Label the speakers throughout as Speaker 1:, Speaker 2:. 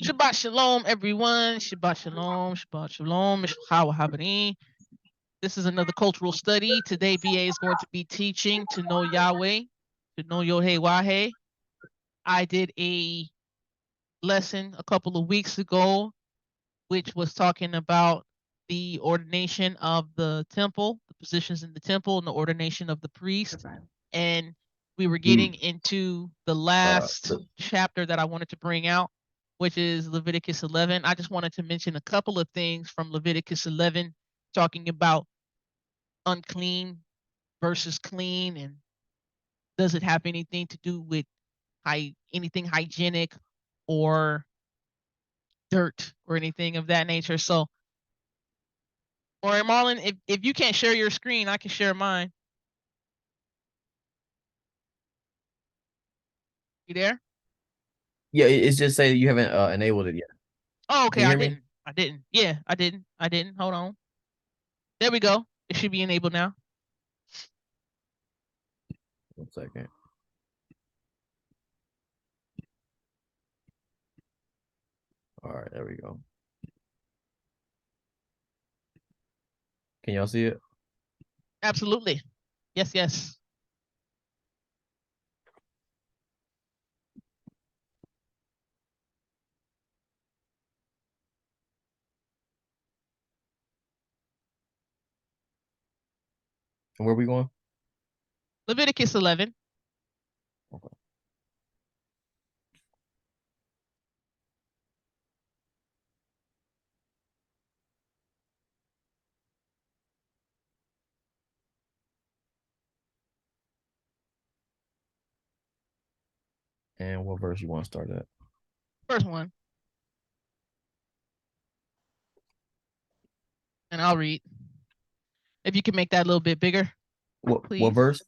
Speaker 1: Shabbat shalom, everyone. Shabbat shalom. Shabbat shalom. YHWH. This is another cultural study. Today, BA is going to be teaching to know Yahweh, to know YHWH. I did a lesson a couple of weeks ago, which was talking about the ordination of the temple, the positions in the temple, and the ordination of the priest. And we were getting into the last chapter that I wanted to bring out, which is Leviticus 11. I just wanted to mention a couple of things from Leviticus 11, talking about unclean versus clean, and does it have anything to do with anything hygienic or dirt or anything of that nature. So, or Marlon, if you can't share your screen, I can share mine. You there?
Speaker 2: Yeah, it's just saying you haven't enabled it yet.
Speaker 1: Oh,
Speaker 2: Can
Speaker 1: okay.
Speaker 2: you
Speaker 1: I
Speaker 2: hear me?
Speaker 1: didn't. I didn't. Yeah, I didn't. I didn't. Hold on. There we go. It should be enabled now.
Speaker 2: 1 second. All right, there we go. Can y'all see it?
Speaker 1: Absolutely. Yes, yes.
Speaker 2: And where are we going?
Speaker 1: Leviticus 11.
Speaker 2: Okay. And what verse you want to start at?
Speaker 1: First one. And I'll read. If you can make that a little bit bigger,
Speaker 2: What
Speaker 1: please.
Speaker 2: verse?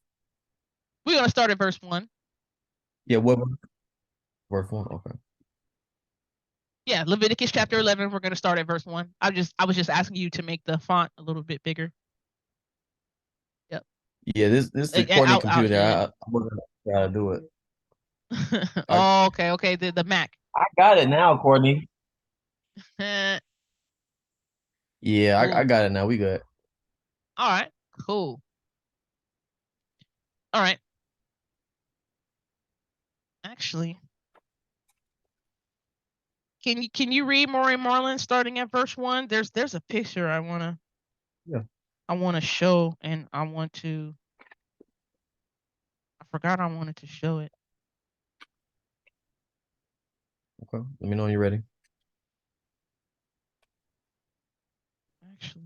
Speaker 1: We're going to start at verse 1.
Speaker 2: Yeah, what verse 1? Okay.
Speaker 1: Yeah, Leviticus chapter 11. We're going to start at verse 1. I was just asking you to make the font a little bit bigger. Yep.
Speaker 2: Yeah, this is the Courtney computer.
Speaker 1: Yeah.
Speaker 2: I wasn't trying to do it.
Speaker 1: Oh, okay, okay. The Mac.
Speaker 2: I got it now, Courtney.
Speaker 1: Cool.
Speaker 2: Yeah, I got it now. We good.
Speaker 1: All right. Cool. All right. Actually, can you read Maury Marlin starting at verse 1? There's a picture I wanna show, and I forgot I wanted to show it.
Speaker 2: Okay. Let me know when you're ready.
Speaker 1: Actually,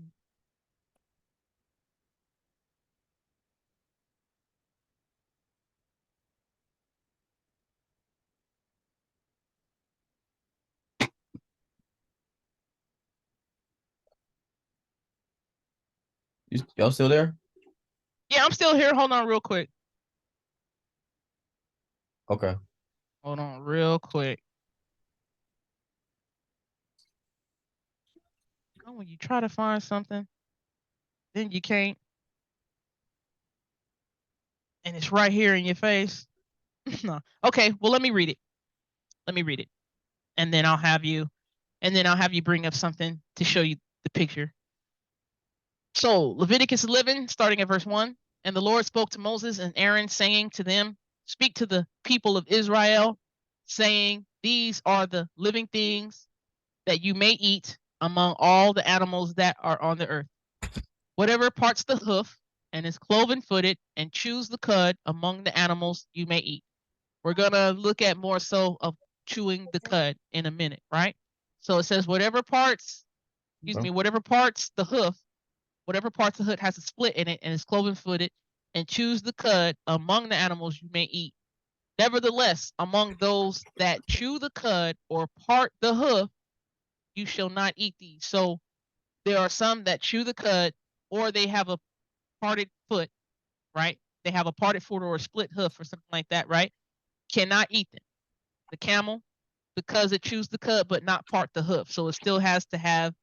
Speaker 2: Y'all still there?
Speaker 1: yeah, I'm still here. Hold on real quick.
Speaker 2: Okay.
Speaker 1: Hold on real quick. Oh, when you try to find something, then you can't. And it's right here in your face. No. Okay, well let me read it. Let me read it. And then I'll have you bring up something to show you the picture. So Leviticus 11, starting at verse 1. And the Lord spoke to Moses and Aaron, saying to them, speak to the people of Israel, saying, these are the living things that you may eat among all the animals that are on the earth. Whatever parts the hoof and is cloven footed and chews the cud among the animals you may eat. We're going to look at more so of chewing the cud in a minute, right? So it says whatever parts the hoof, whatever parts the hoof has a split in it and is cloven footed and chews the cud among the animals you may eat. Nevertheless, among those that chew the cud or part the hoof, you shall not eat these. So there are some that chew the cud or they have a parted foot, right? They have a parted foot or a split hoof or something like that, right? Cannot eat them. The camel, because it chews the cud but not part the hoof. So it still has to have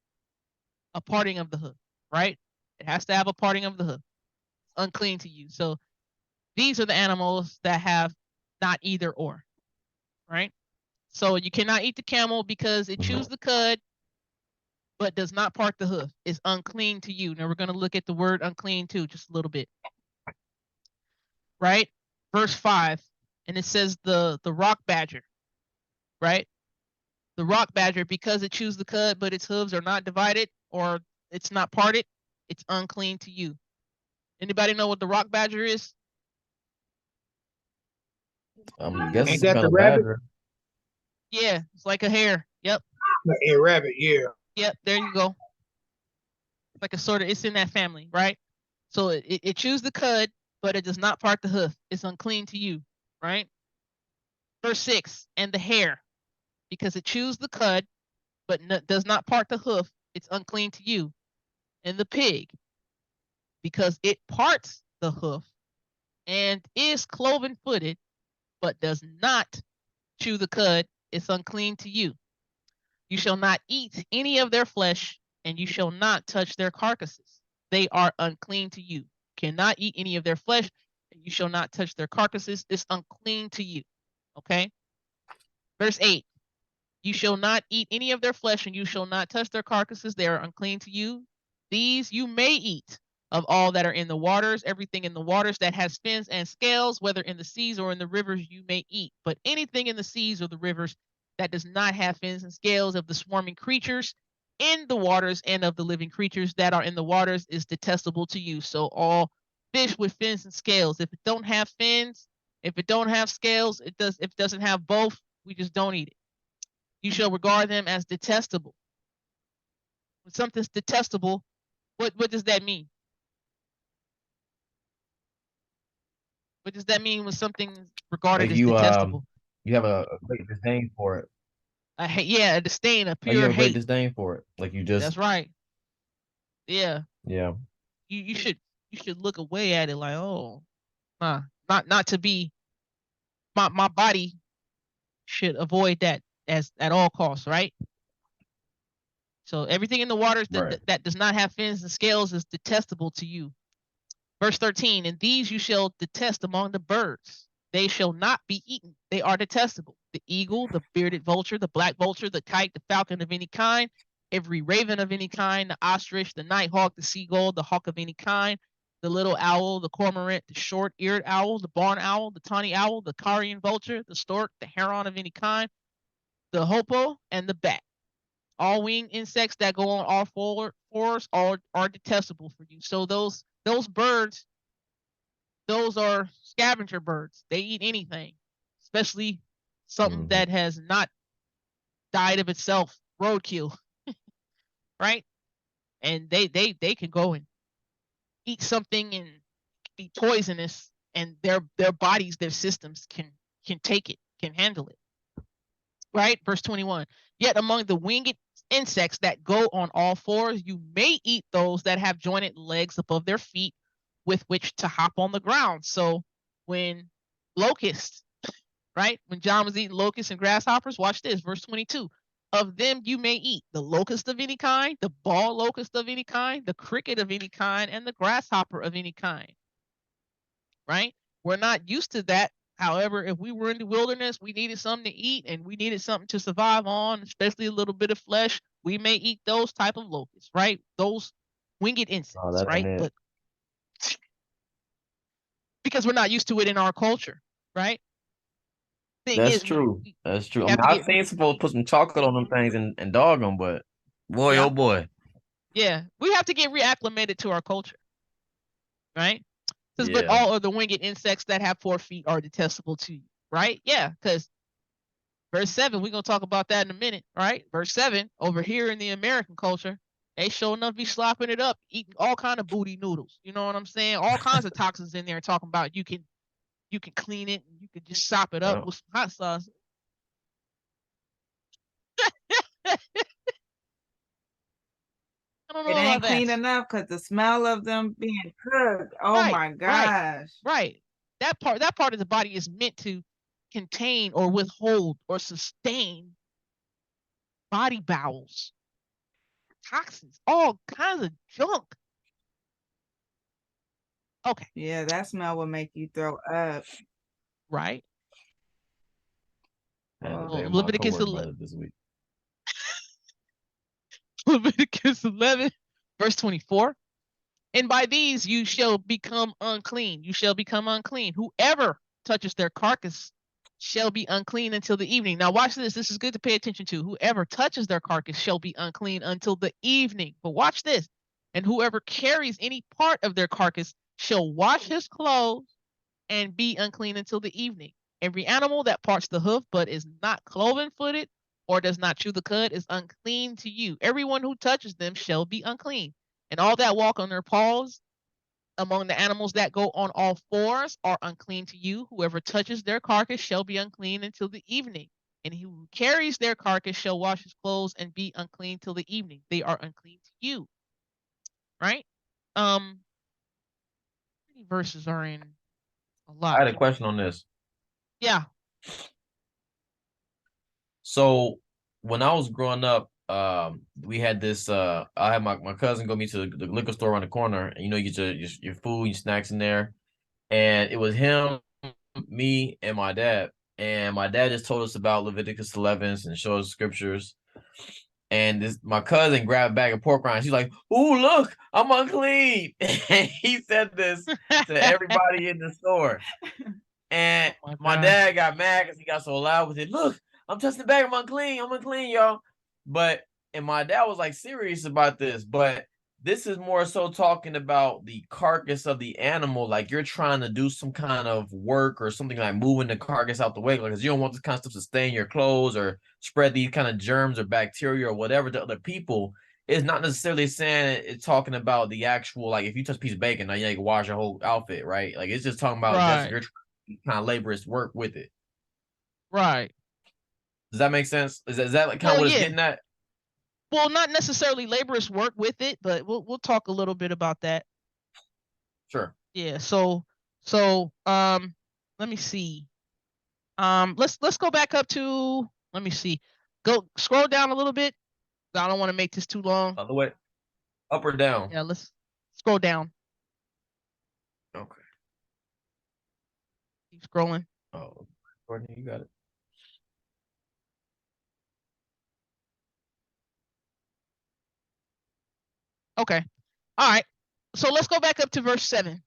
Speaker 1: a parting of the hoof, right? It has to have a parting of the hoof. It's unclean to you. So these are the animals that have not either or, right? So you cannot eat the camel because it chews the cud, but does not part the hoof. It's unclean to you. Now we're going to look at the word unclean too, just a little bit. Right? Verse 5, and it says the rock badger, right? The rock badger, because it chews the cud, but its hooves are not divided or it's not parted, it's unclean to you. Anybody know what the rock badger is?
Speaker 2: I guess
Speaker 3: Ain't
Speaker 2: it's some
Speaker 3: that
Speaker 2: kind
Speaker 3: the
Speaker 2: of
Speaker 3: rabbit?
Speaker 2: badger.
Speaker 1: Yeah, it's like a hare. Yep.
Speaker 3: A rabbit, yeah.
Speaker 1: Yep, there you go. Like a sort of, it's in that family, right? So it chews the cud, but it does not part the hoof. It's unclean to you, right? Verse 6, and the hare, because it chews the cud, but does not part the hoof, it's unclean to you. And the pig, because it parts the hoof and is cloven footed, but does not chew the cud, it's unclean to you. You shall not eat any of their flesh, and you shall not touch their carcasses. They are unclean to you. Cannot eat any of their flesh, and you shall not touch their carcasses. It's unclean to you. Okay? Verse 8, you shall not eat any of their flesh, and you shall not touch their carcasses. They are unclean to you. These you may eat of all that are in the waters. Everything in the waters that has fins and scales, whether in the seas or in the rivers, you may eat. But anything in the seas or the rivers that does not have fins and scales, of the swarming creatures in the waters and of the living creatures that are in the waters, is detestable to you. So all fish with fins and scales. If it don't have fins, if it don't have scales, if it doesn't have both, we just don't eat it. You shall regard them as detestable. When something's detestable, what does that mean? What does that mean when something's regarded
Speaker 2: Like
Speaker 1: as detestable?
Speaker 2: you have a great disdain for it.
Speaker 1: A disdain, a
Speaker 2: Like you
Speaker 1: pure
Speaker 2: have a great
Speaker 1: hate.
Speaker 2: disdain for it. Like you just
Speaker 1: That's right. Yeah.
Speaker 2: yeah.
Speaker 1: You should look away at it like, oh, not to be, my body should avoid that as at all costs, right? So everything in the waters
Speaker 2: Right.
Speaker 1: that does not have fins and scales is detestable to you. Verse 13, and these you shall detest among the birds. They shall not be eaten. They are detestable. The eagle, the bearded vulture, the black vulture, the kite, the falcon of any kind, every raven of any kind, the ostrich, the nighthawk, the seagull, the hawk of any kind, the little owl, the cormorant, the short-eared owl, the barn owl, the tawny owl, the carrion vulture, the stork, the heron of any kind, the hoopoe, and the bat. All winged insects that go on all fours are detestable for you. So those birds, those are scavenger birds. They eat anything, especially something that has not died of itself, roadkill, right? And they can go and eat something and be poisonous, and their bodies, their systems can take it, can handle it. Right? Verse 21. Yet among the winged insects that go on all fours, you may eat those that have jointed legs above their feet with which to hop on the ground. So when locusts, right? When John was eating locusts and grasshoppers, watch this, verse 22. Of them you may eat the locust of any kind, the ball locust of any kind, the cricket of any kind, and the grasshopper of any kind. Right? We're not used to that. However, if we were in the wilderness, we needed something to eat and we needed something to survive on, especially a little bit of flesh. We may eat those type of locusts, right? Those winged insects,
Speaker 2: that ain't
Speaker 1: right?
Speaker 2: it.
Speaker 1: But because we're not used to it in our culture, right? Thing
Speaker 2: That's
Speaker 1: is,
Speaker 2: true. That's true.
Speaker 1: we
Speaker 2: I mean,
Speaker 1: have to
Speaker 2: I've
Speaker 1: get,
Speaker 2: seen some folks put some chocolate on them things and dog them, but boy,
Speaker 1: yeah,
Speaker 2: oh boy.
Speaker 1: yeah, we have to get reacclimated to our culture, right? Because but
Speaker 2: Yeah.
Speaker 1: all of the winged insects that have 4 feet are detestable to you, right? Yeah, because verse 7, we're going to talk about that in a minute, right? Verse 7, over here in the American culture, they sure enough be slopping it up, eating all kind of booty noodles. You know what I'm saying? All kinds of toxins in there, talking about you can clean it and you can just sop it up
Speaker 2: Yeah.
Speaker 1: with some hot sauce. I don't
Speaker 4: It
Speaker 1: know about
Speaker 4: ain't
Speaker 1: that.
Speaker 4: clean enough because the smell of them being cooked. Oh
Speaker 1: Right,
Speaker 4: my
Speaker 1: right,
Speaker 4: gosh.
Speaker 1: right. That part of the body is meant to contain or withhold or sustain body bowels, toxins, all kinds of junk. Okay,
Speaker 4: Yeah, that smell will make you throw up.
Speaker 1: right.
Speaker 4: Oh,
Speaker 2: Day of my
Speaker 1: Leviticus
Speaker 2: coworker
Speaker 1: 11,
Speaker 2: brother this week.
Speaker 1: Leviticus 11, verse 24. And by these you shall become unclean. You shall become unclean. Whoever touches their carcass shall be unclean until the evening. Now watch this. This is good to pay attention to. Whoever touches their carcass shall be unclean until the evening. But watch this. And whoever carries any part of their carcass shall wash his clothes and be unclean until the evening. Every animal that parts the hoof but is not cloven-footed or does not chew the cud is unclean to you. Everyone who touches them shall be unclean. And all that walk on their paws among the animals that go on all fours are unclean to you. Whoever touches their carcass shall be unclean until the evening. And he who carries their carcass shall wash his clothes and be unclean till the evening. They are unclean to you. Right? How many verses are in a
Speaker 2: I
Speaker 1: lot?
Speaker 2: had a question on this.
Speaker 1: Yeah.
Speaker 2: So when I was growing up, we had this. I had my cousin go me to the liquor store around the corner, and you get your food, your snacks in there, and it was him, me, and my dad. And my dad just told us about Leviticus 11 and showed us scriptures. And my cousin grabbed a bag of pork rinds. She's like, "Ooh, look, I'm unclean." And he said this to everybody in the store. And
Speaker 1: Oh
Speaker 2: my
Speaker 1: my
Speaker 2: dad got mad because he got so loud with it. "Look, I'm touching the bag. I'm unclean, y'all." And my dad was like serious about this. But this is more so talking about the carcass of the animal. Like you're trying to do some kind of work or something, like moving the carcass out the way, because you don't want this kind of stuff to stain your clothes or spread these kind of germs or bacteria or whatever to other people. It's not necessarily saying it's talking about the actual, like if you touch a piece of bacon, now you can wash your whole outfit, right? Like it's just talking about just
Speaker 1: Right.
Speaker 2: you're kind of laborious work with it.
Speaker 1: Right.
Speaker 2: Does that make sense? Is that like kind of
Speaker 1: Well,
Speaker 2: what it's
Speaker 1: yeah.
Speaker 2: getting at?
Speaker 1: Well, not necessarily laborious work with it, but we'll talk a little bit about that.
Speaker 2: Sure.
Speaker 1: Yeah. So let me see. Let's go back up to, let me see. Go scroll down a little bit. I don't want to make this too long.
Speaker 2: By the way, up or down?
Speaker 1: Yeah, let's scroll down.
Speaker 2: Okay.
Speaker 1: Keep scrolling.
Speaker 2: Oh, Courtney, you got it.
Speaker 1: Okay. All right. So let's go back up to verse 7.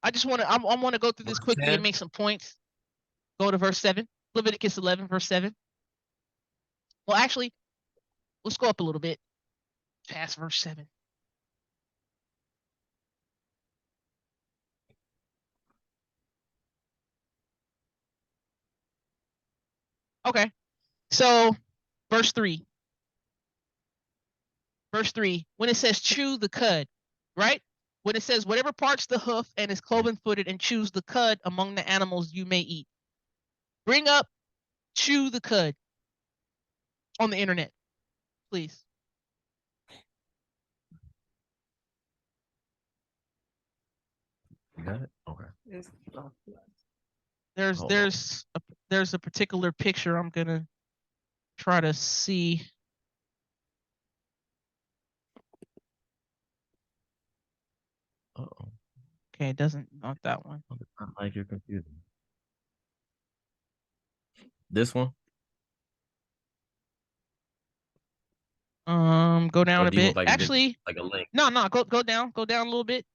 Speaker 1: I want to go through this
Speaker 2: Verse
Speaker 1: quickly
Speaker 2: 10?
Speaker 1: and make some points. Go to verse 7. Leviticus 11, verse 7. Well, actually, let's go up a little bit past verse 7. Okay. So, verse 3. Verse 3, when it says chew the cud, right? When it says whatever parts the hoof and is cloven footed and chews the cud among the animals you may eat. Bring up chew the cud on the internet, please.
Speaker 2: You got it? Okay.
Speaker 4: It's
Speaker 2: Hold on.
Speaker 1: There's a particular picture I'm gonna try to see.
Speaker 2: Uh-oh.
Speaker 1: Okay, it doesn't, not that one.
Speaker 2: I like your computer. This one?
Speaker 1: Go down
Speaker 2: Or
Speaker 1: a
Speaker 2: do you want
Speaker 1: bit.
Speaker 2: like
Speaker 1: Actually,
Speaker 2: a link?
Speaker 1: no, go down a little bit.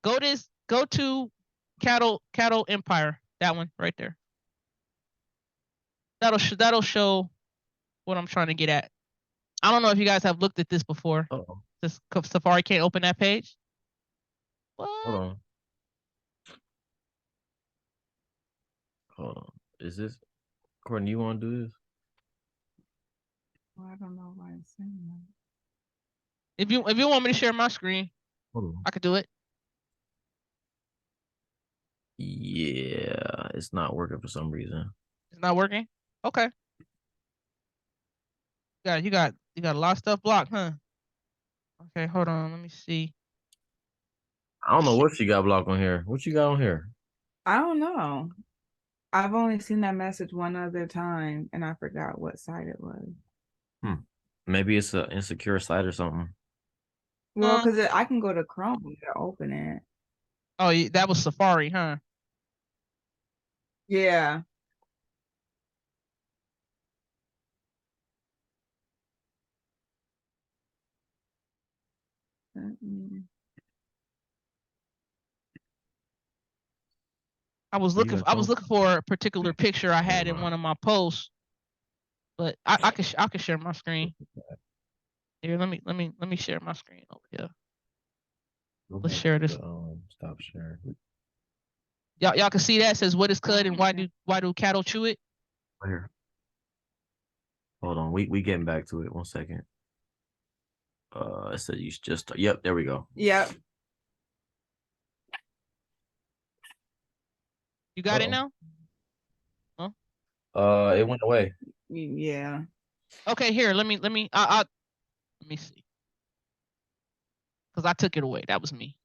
Speaker 1: Go to Cattle Empire. That one right there. That'll show what I'm trying to get at. I don't know if you guys have looked at this before.
Speaker 2: Uh-oh.
Speaker 1: This Safari can't open that page.
Speaker 2: Hold
Speaker 1: What?
Speaker 2: on. Hold on. Is this Courtney, you want to do this?
Speaker 4: I don't know why it's saying that.
Speaker 1: If you want me to share my screen,
Speaker 2: Hold on.
Speaker 1: I could do it.
Speaker 2: Yeah, it's not working for some reason.
Speaker 1: It's not working. Okay. You got a lot of stuff blocked, huh? Okay, hold on. Let me see.
Speaker 2: I don't know what she got blocked on here. What you got on here?
Speaker 4: I don't know. I've only seen that message one other time, and I forgot what site it was.
Speaker 2: Maybe it's an insecure site or something.
Speaker 4: Well, because I can go to Chrome to open it.
Speaker 1: Oh, that was Safari, huh?
Speaker 4: Yeah.
Speaker 1: I was looking for a particular picture I had in one of my posts, but I could share my screen. Here, let me share my screen over here. Let's share this.
Speaker 2: Stop sharing.
Speaker 1: Y'all can see that. It says what is cud and why do cattle chew it?
Speaker 2: Here. Hold on, we getting back to it. 1 second. It said you just yep, there we go.
Speaker 4: Yep.
Speaker 1: You got it now?
Speaker 2: Huh? It went away.
Speaker 4: Yeah.
Speaker 1: Okay, here, let me see. Because I took it away. That was me.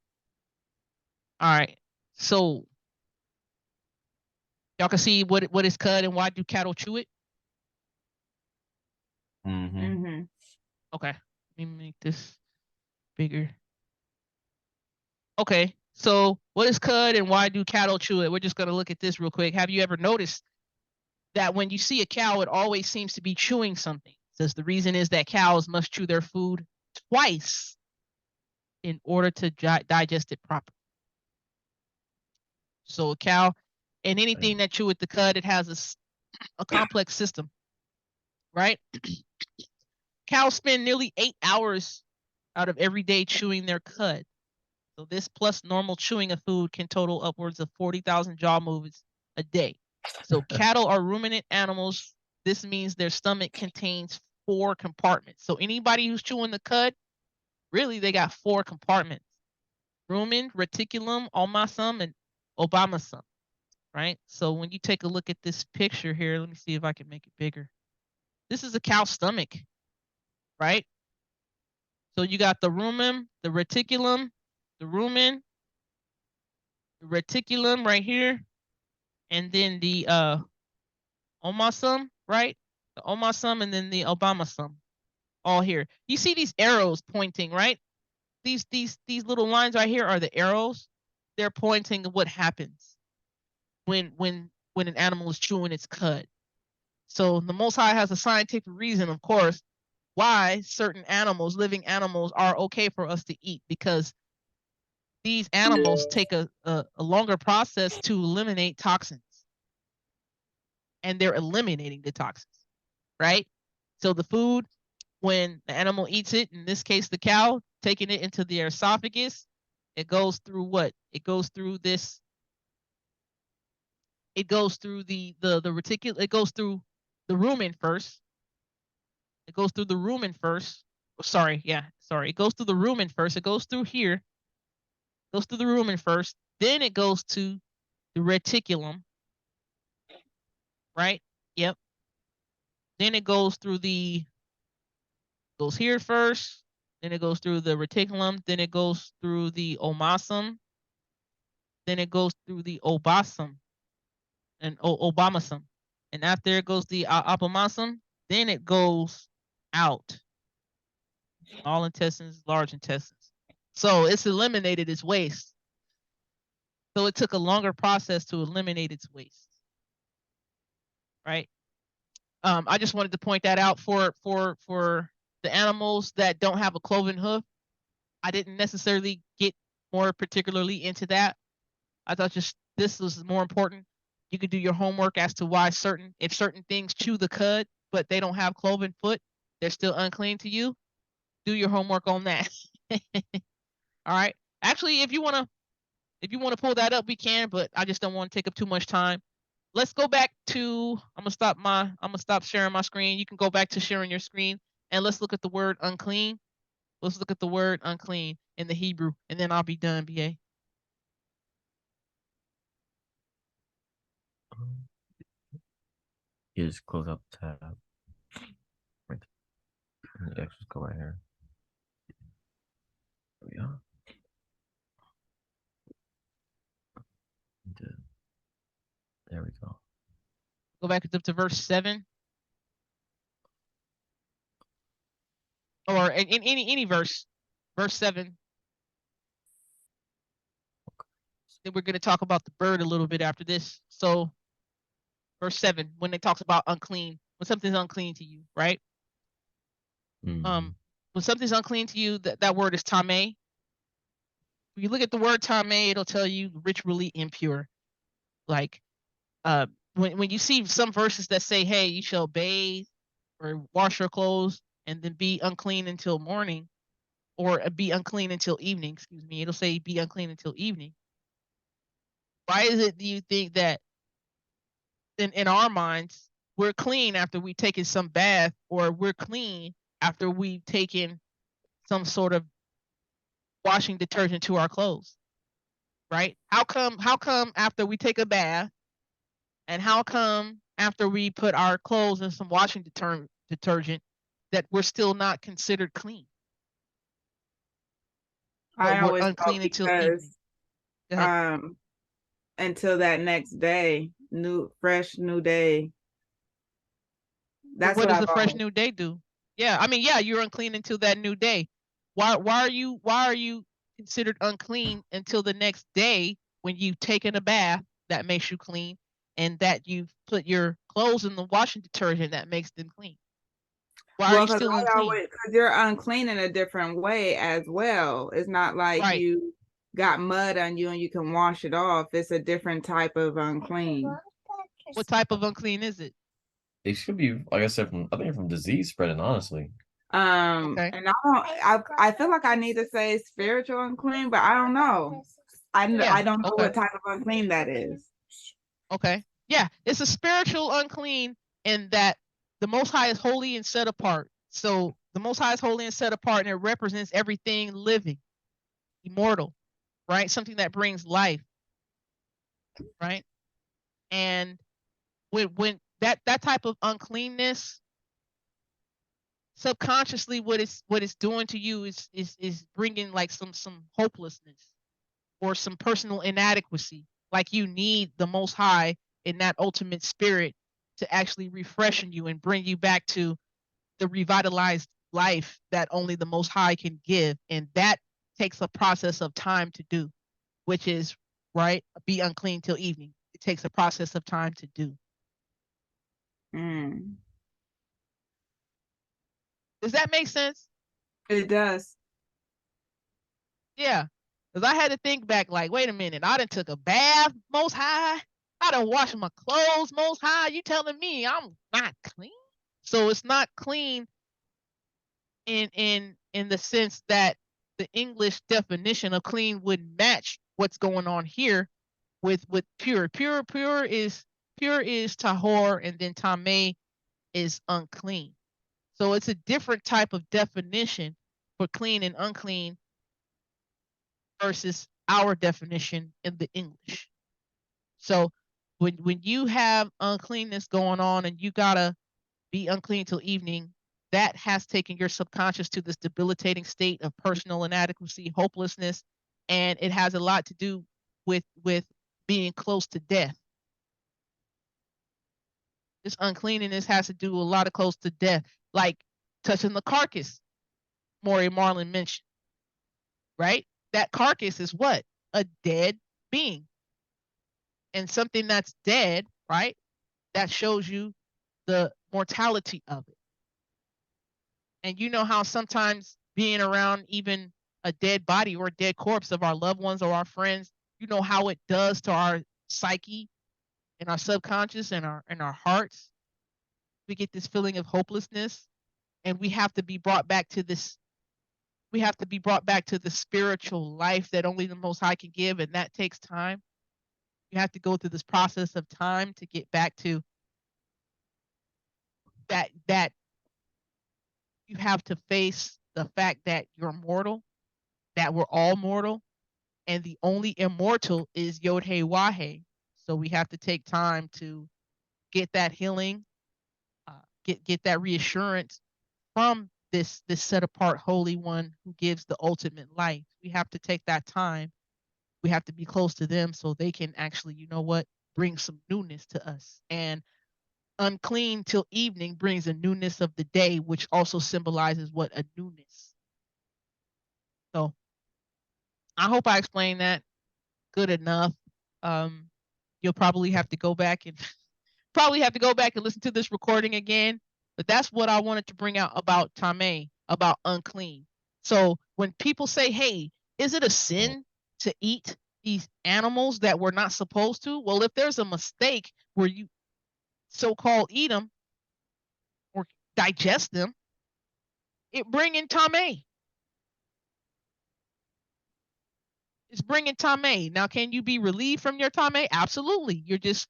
Speaker 1: All right. So y'all can see what is cud and why do cattle chew it? Okay. Let me make this bigger. Okay. So what is cud and why do cattle chew it? We're just gonna look at this real quick. Have you ever noticed that when you see a cow, it always seems to be chewing something? It says the reason is that cows must chew their food twice in order to digest it properly. So a cow and anything that chew with the cud, it has a complex system, right? Cows spend nearly 8 hours out of every day chewing their cud. So this plus normal chewing of food can total upwards of 40,000 jaw movements a day. So cattle are ruminant animals. This means their stomach contains 4 compartments. So anybody who's chewing the cud, really they got 4 compartments. Rumen, reticulum, omasum, and obamasum, right? So when you take a look at this picture here, let me see if I can make it bigger. This is a cow's stomach, right? So you got the rumen, the reticulum, the rumen, the reticulum right here, and then the omasum, right? The omasum and then the obamasum, all here. You see these arrows pointing, right? These little lines right here are the arrows. They're pointing to what happens when an animal is chewing its cud. So the Most High has a scientific reason, of course, why certain animals, living animals, are okay for us to eat, because these animals take a longer process to eliminate toxins, and they're eliminating the toxins, right? So the food, when the animal eats it, in this case the cow, taking it into their esophagus, it goes through what? It goes through this. It goes through the reticulum. It goes through the rumen first. It goes through the rumen first. Sorry, yeah, sorry. It goes through the rumen first. It goes through here. Goes through the rumen first. Then it goes to the reticulum. Right? Yep. Then it goes through goes here first. Then it goes through the reticulum. Then it goes through the omasum. Then it goes through the obasum and obamasum. And after it goes the apomasum, then it goes out. Small intestines, large intestines. So it's eliminated its waste. So it took a longer process to eliminate its waste. Right? I just wanted to point that out for the animals that don't have a cloven hoof. I didn't necessarily get more particularly into that. I thought just this was more important. You could do your homework as to why if certain things chew the cud, but they don't have cloven foot, they're still unclean to you. Do your homework on that. All right. Actually, if you wanna pull that up, we can, but I just don't want to take up too much time. Let's go back to. I'm gonna stop sharing my screen. You can go back to sharing your screen, and let's look at the word unclean. Let's look at the word unclean in the Hebrew, and then I'll be done, BA.
Speaker 2: You just close out the tab. Right there. Just go right here. There we go. There we go.
Speaker 1: Go back up to verse 7. Or in any verse. Verse 7. Then we're going to talk about the bird a little bit after this. So, verse 7, when it talks about unclean, when something's unclean to you, right?
Speaker 2: Mm-hmm.
Speaker 1: When something's unclean to you, that word is tameh. When you look at the word tameh, it'll tell you ritually impure. Like when you see some verses that say, hey, you shall bathe or wash your clothes and then be unclean until morning, or be unclean until evening, excuse me, it'll say be unclean until evening. Why is it, do you think, that in our minds we're clean after we've taken some bath, or we're clean after we've taken some sort of washing detergent to our clothes, right? How come after we take a bath, and how come after we put our clothes in some washing detergent that we're still not considered clean, but
Speaker 4: I
Speaker 1: we're
Speaker 4: always thought
Speaker 1: unclean until evening?
Speaker 4: because
Speaker 1: Go ahead.
Speaker 4: until that next day, fresh new day.
Speaker 1: But
Speaker 4: That's
Speaker 1: what
Speaker 4: what
Speaker 1: does
Speaker 4: I've
Speaker 1: a fresh
Speaker 4: always.
Speaker 1: new day do? Yeah, I mean, yeah, you're unclean until that new day. Why are you considered unclean until the next day when you've taken a bath that makes you clean, and that you've put your clothes in the washing detergent that makes them clean? Why are
Speaker 4: Well,
Speaker 1: you still unclean?
Speaker 4: because you're unclean in a different way as well. It's not like
Speaker 1: Right.
Speaker 4: you got mud on you and you can wash it off. It's a different type of unclean.
Speaker 1: What type of unclean is it?
Speaker 2: It should be, like I said, I think from disease spreading, honestly.
Speaker 1: Okay.
Speaker 4: And I feel like I need to say spiritual unclean, but I don't know.
Speaker 1: Yeah.
Speaker 4: I don't know
Speaker 1: Okay.
Speaker 4: what type of unclean that is.
Speaker 1: Okay. Yeah, it's a spiritual unclean in that the Most High is holy and set apart. So the Most High is holy and set apart, and it represents everything living, immortal, right? Something that brings life, right? And when that type of uncleanness, subconsciously, what it's doing to you is bringing like some hopelessness or some personal inadequacy. Like you need the Most High in that ultimate spirit to actually refreshen you and bring you back to the revitalized life that only the Most High can give. And that takes a process of time to do, which is, right, be unclean till evening. It takes a process of time to do.
Speaker 4: Mm,
Speaker 1: Does that make sense?
Speaker 4: it does.
Speaker 1: Yeah. Because I had to think back, like, wait a minute, I done took a bath, Most High. I done washed my clothes, Most High. You telling me I'm not clean? So it's not clean in the sense that the English definition of clean would match what's going on here with pure. Pure is tahor, and then tameh is unclean. So it's a different type of definition for clean and unclean versus our definition in the English. So when you have uncleanness going on and you gotta be unclean till evening, that has taken your subconscious to this debilitating state of personal inadequacy, hopelessness, and it has a lot to do with being close to death. This uncleanness has to do a lot of close to death, like touching the carcass. Maury Marlin mentioned, right? That carcass is what? A dead being, and something that's dead, right? That shows you the mortality of it. And you know how sometimes being around even a dead body or a dead corpse of our loved ones or our friends, you know how it does to our psyche and our subconscious and our hearts. We get this feeling of hopelessness, and we have to be brought back to this. We have to be brought back to the spiritual life that only the Most High can give, and that takes time. You have to go through this process of time to get back to that you have to face the fact that you're mortal, that we're all mortal, and the only immortal is YHWH. So we have to take time to get that healing, get that reassurance from this set apart holy one who gives the ultimate life. We have to take that time. We have to be close to them so they can actually, you know what, bring some newness to us. And unclean till evening brings a newness of the day, which also symbolizes what a newness. So I hope I explained that good enough. Um, you'll probably have to go back and listen to this recording again. But that's what I wanted to bring out about Tameh, about unclean. So when people say, "Hey, is it a sin to eat these animals that we're not supposed to? Well, if there's a mistake where you so-called eat them or digest them, it bringing tame. It's bringing tame. Now, can you be relieved from your tame? Absolutely. You're just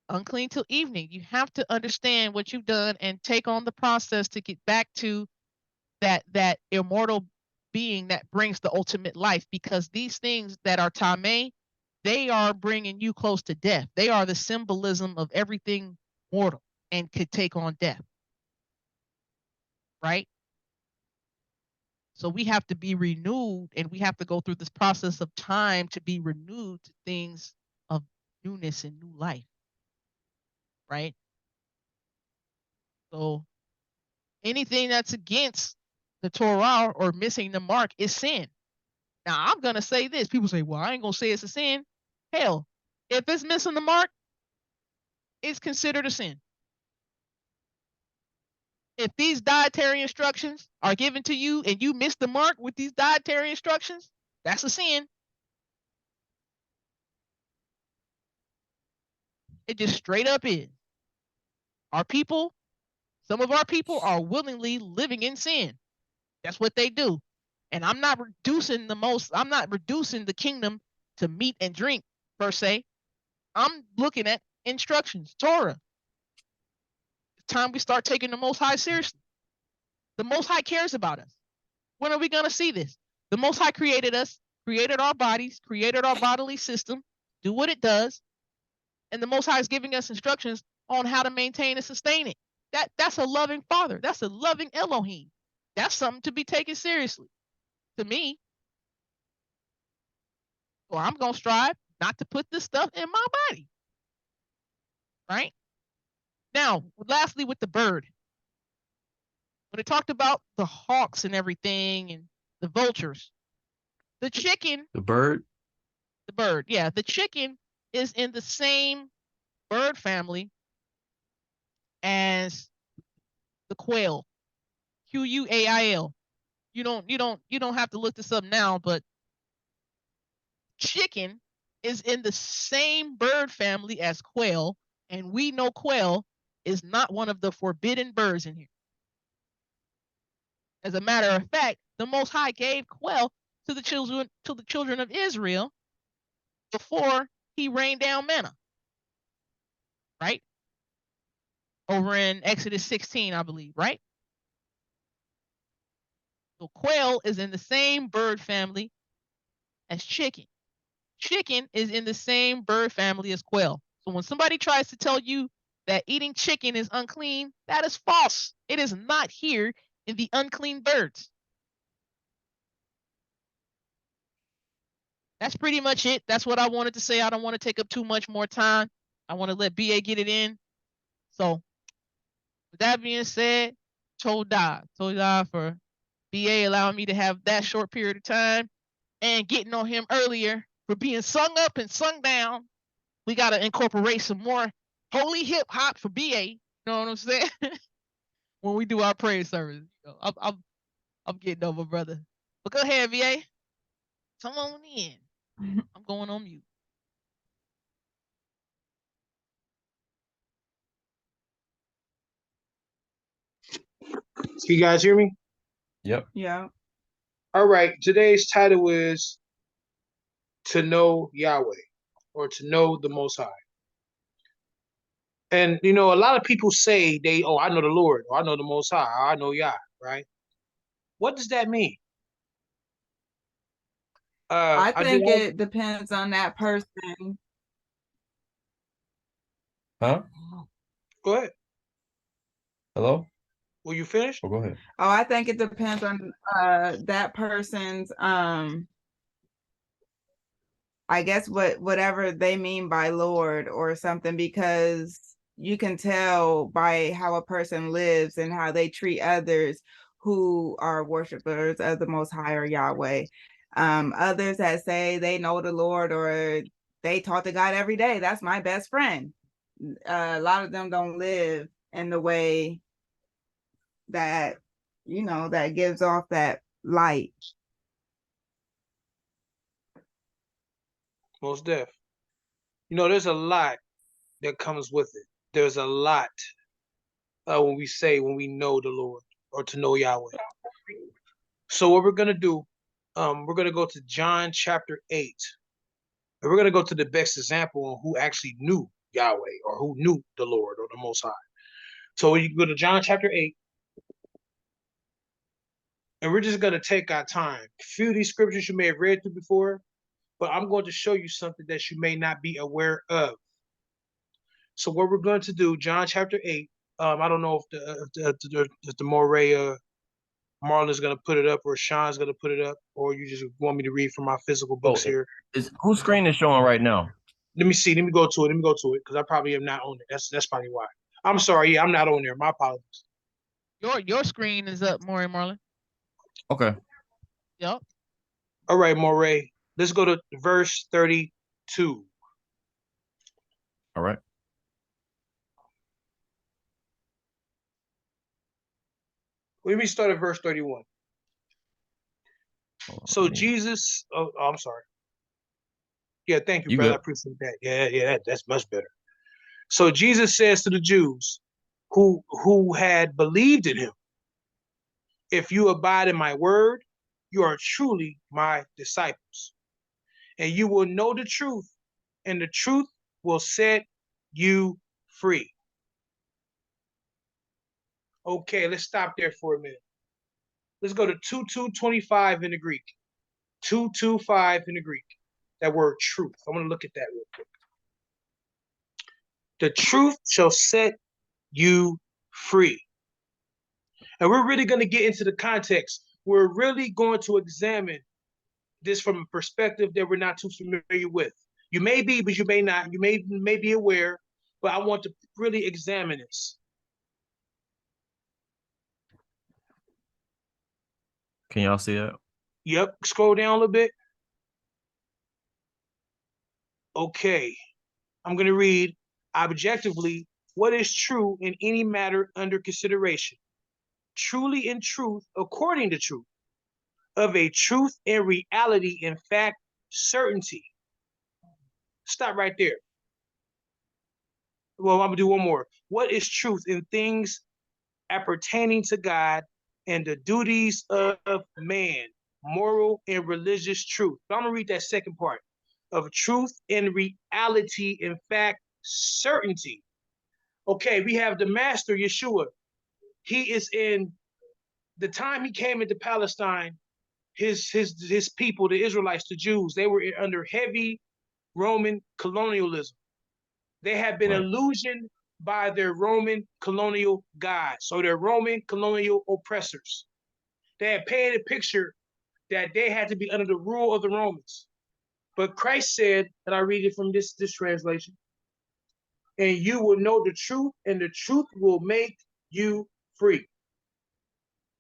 Speaker 1: unclean till evening. You have to understand what you've done and take on the process to get back to that immortal being that brings the ultimate life, because these things that are tame, they are bringing you close to death. They are the symbolism of everything mortal and could take on death, right? So we have to be renewed, and we have to go through this process of time to be renewed to things of newness and new life, right? So anything that's against the Torah or missing the mark is sin. Now, I'm going to say this. People say, well, I ain't going to say it's a sin. Hell, if it's missing the mark, it's considered a sin. If these dietary instructions are given to you and you miss the mark with these dietary instructions, that's a sin. It just straight up is. Our people, some of our people are willingly living in sin. That's what they do. And I'm not reducing the kingdom to meat and drink per se. I'm looking at instructions, Torah. It's time we start taking the Most High seriously. The Most High cares about us. When are we going to see this? The Most High created us, created our bodies, created our bodily system, do what it does, and the Most High is giving us instructions on how to maintain and sustain it. That's a loving Father. That's a loving Elohim. That's something to be taken seriously. To me, or I'm going to strive not to put this stuff in my body. Right? Now, lastly, with the bird, when it talked about the hawks and everything and the vultures, the chicken,
Speaker 2: The bird.
Speaker 1: the bird, yeah, the chicken is in the same bird family as the quail, Quail. You don't have to look this up now, but chicken is in the same bird family as quail, and we know quail is not one of the forbidden birds in here. As a matter of fact, the Most High gave quail to the children of Israel before he rained down manna, right? Over in Exodus 16, I believe, right? So quail is in the same bird family as chicken. Chicken is in the same bird family as quail. So when somebody tries to tell you that eating chicken is unclean, that is false. It is not here in the unclean birds. That's pretty much it. That's what I wanted to say. I don't want to take up too much more time. I want to let BA get it in. So with that being said, Toda for BA allowing me to have that short period of time and getting on him earlier for being sung up and sung down. We got to incorporate some more holy hip hop for BA. You know what I'm saying? When we do our praise service. I'm getting over, brother. But go ahead, BA. Come on in. I'm going on mute.
Speaker 3: Can you guys hear me?
Speaker 2: Yep.
Speaker 4: Yeah.
Speaker 3: All right. Today's title is To Know Yahweh, or To Know the Most High. And, a lot of people say I know the Lord, or I know the Most High, or I know Yah, right? What does that mean?
Speaker 4: I
Speaker 3: I did.
Speaker 4: think it depends on that person.
Speaker 2: Huh?
Speaker 3: Go ahead.
Speaker 2: Hello?
Speaker 3: Were you finished?
Speaker 2: Oh, go ahead.
Speaker 4: Oh, I think it depends on that person's I guess whatever they mean by Lord or something, because you can tell by how a person lives and how they treat others who are worshipers of the Most High or Yahweh. Others that say they know the Lord or they talk to God every day, that's my best friend. A lot of them don't live in the way that, that gives off that light.
Speaker 3: Most deaf. You know, there's a lot that comes with it. There's a lot when we know the Lord or to know Yahweh. So what we're gonna do, we're gonna go to John chapter 8. And we're gonna go to the best example on who actually knew Yahweh or who knew the Lord or the Most High. So you go to John chapter 8, and we're just gonna take our time. A few of these scriptures you may have read through before, but I'm going to show you something that you may not be aware of. So what we're going to do, John chapter 8. I don't know if the Moray Marlon's gonna put it up or Sean's gonna put it up, or you just want me to read from my physical books here.
Speaker 2: Whose screen is showing right now?
Speaker 3: Let me see. Let me go to it. Because I probably am not on it. That's probably why. I'm sorry. Yeah, I'm not on there. My apologies.
Speaker 1: Your screen is up, Maury Marlon.
Speaker 2: Okay.
Speaker 1: Yep.
Speaker 3: All right, Moray. Let's go to verse 32.
Speaker 2: All right.
Speaker 3: Let me start at verse 31. So Jesus, I'm sorry. Yeah, thank you,
Speaker 2: You
Speaker 3: brother.
Speaker 2: good.
Speaker 3: I appreciate that. Yeah, that's much better. So Jesus says to the Jews who had believed in him, if you abide in my word, you are truly my disciples, and you will know the truth, and the truth will set you free. Okay, let's stop there for a minute. Let's go to 2225 in the Greek. 225 in the Greek. That word truth. I want to look at that real quick. The truth shall set you free. And we're really going to get into the context. We're really going to examine this from a perspective that we're not too familiar with. You may be, but you may not. You may be aware, but I want to really examine this.
Speaker 2: Can y'all see that?
Speaker 3: Yep. Scroll down a little bit. Okay. I'm going to read objectively what is true in any matter under consideration. Truly in truth, according to truth, of a truth and reality, in fact, certainty. Stop right there. Well, I'm gonna do one more. What is truth in things appertaining to God and the duties of man, moral and religious truth? But I'm gonna read that second part of truth and reality, in fact, certainty. Okay, we have the master Yeshua. He is in the time he came into Palestine. His people, the Israelites, the Jews, they were under heavy Roman colonialism. They had been illusioned by their Roman colonial gods, so their Roman colonial oppressors. They had painted a picture that they had to be under the rule of the Romans. But Christ said, and I read it from this translation, and you will know the truth, and the truth will make you free.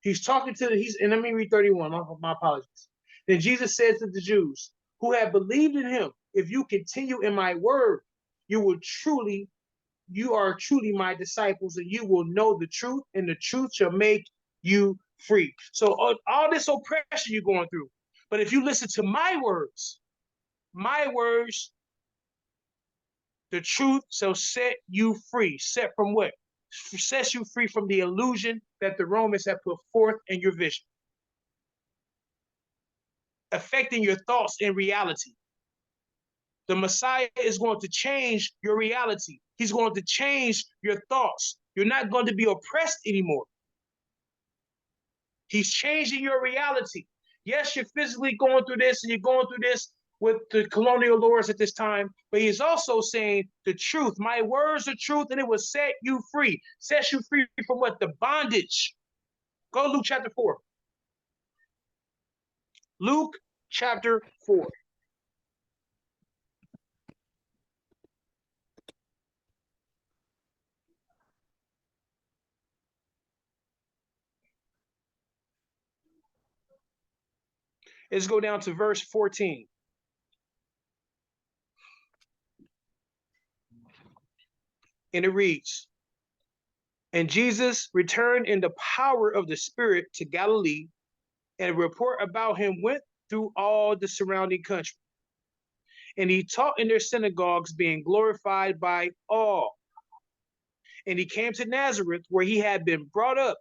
Speaker 3: He's talking to and let me read 31, my apologies. Then Jesus said to the Jews who had believed in him, if you continue in my word, you are truly my disciples, and you will know the truth, and the truth shall make you free. So all this oppression you're going through, but if you listen to my words, the truth shall set you free. Set from what? Sets you free from the illusion that the Romans have put forth in your vision, affecting your thoughts in reality. The Messiah is going to change your reality. He's going to change your thoughts. You're not going to be oppressed anymore. He's changing your reality. Yes, you're physically going through this, and you're going through this with the colonial lords at this time, but he's also saying the truth. My words are truth, and it will set you free. Set you free from what? The bondage. Go to Luke chapter 4. Luke chapter 4. Let's go down to verse 14. And it reads, and Jesus returned in the power of the Spirit to Galilee, and a report about him went through all the surrounding country. and he taught in their synagogues, being glorified by all. And he came to Nazareth, where he had been brought up.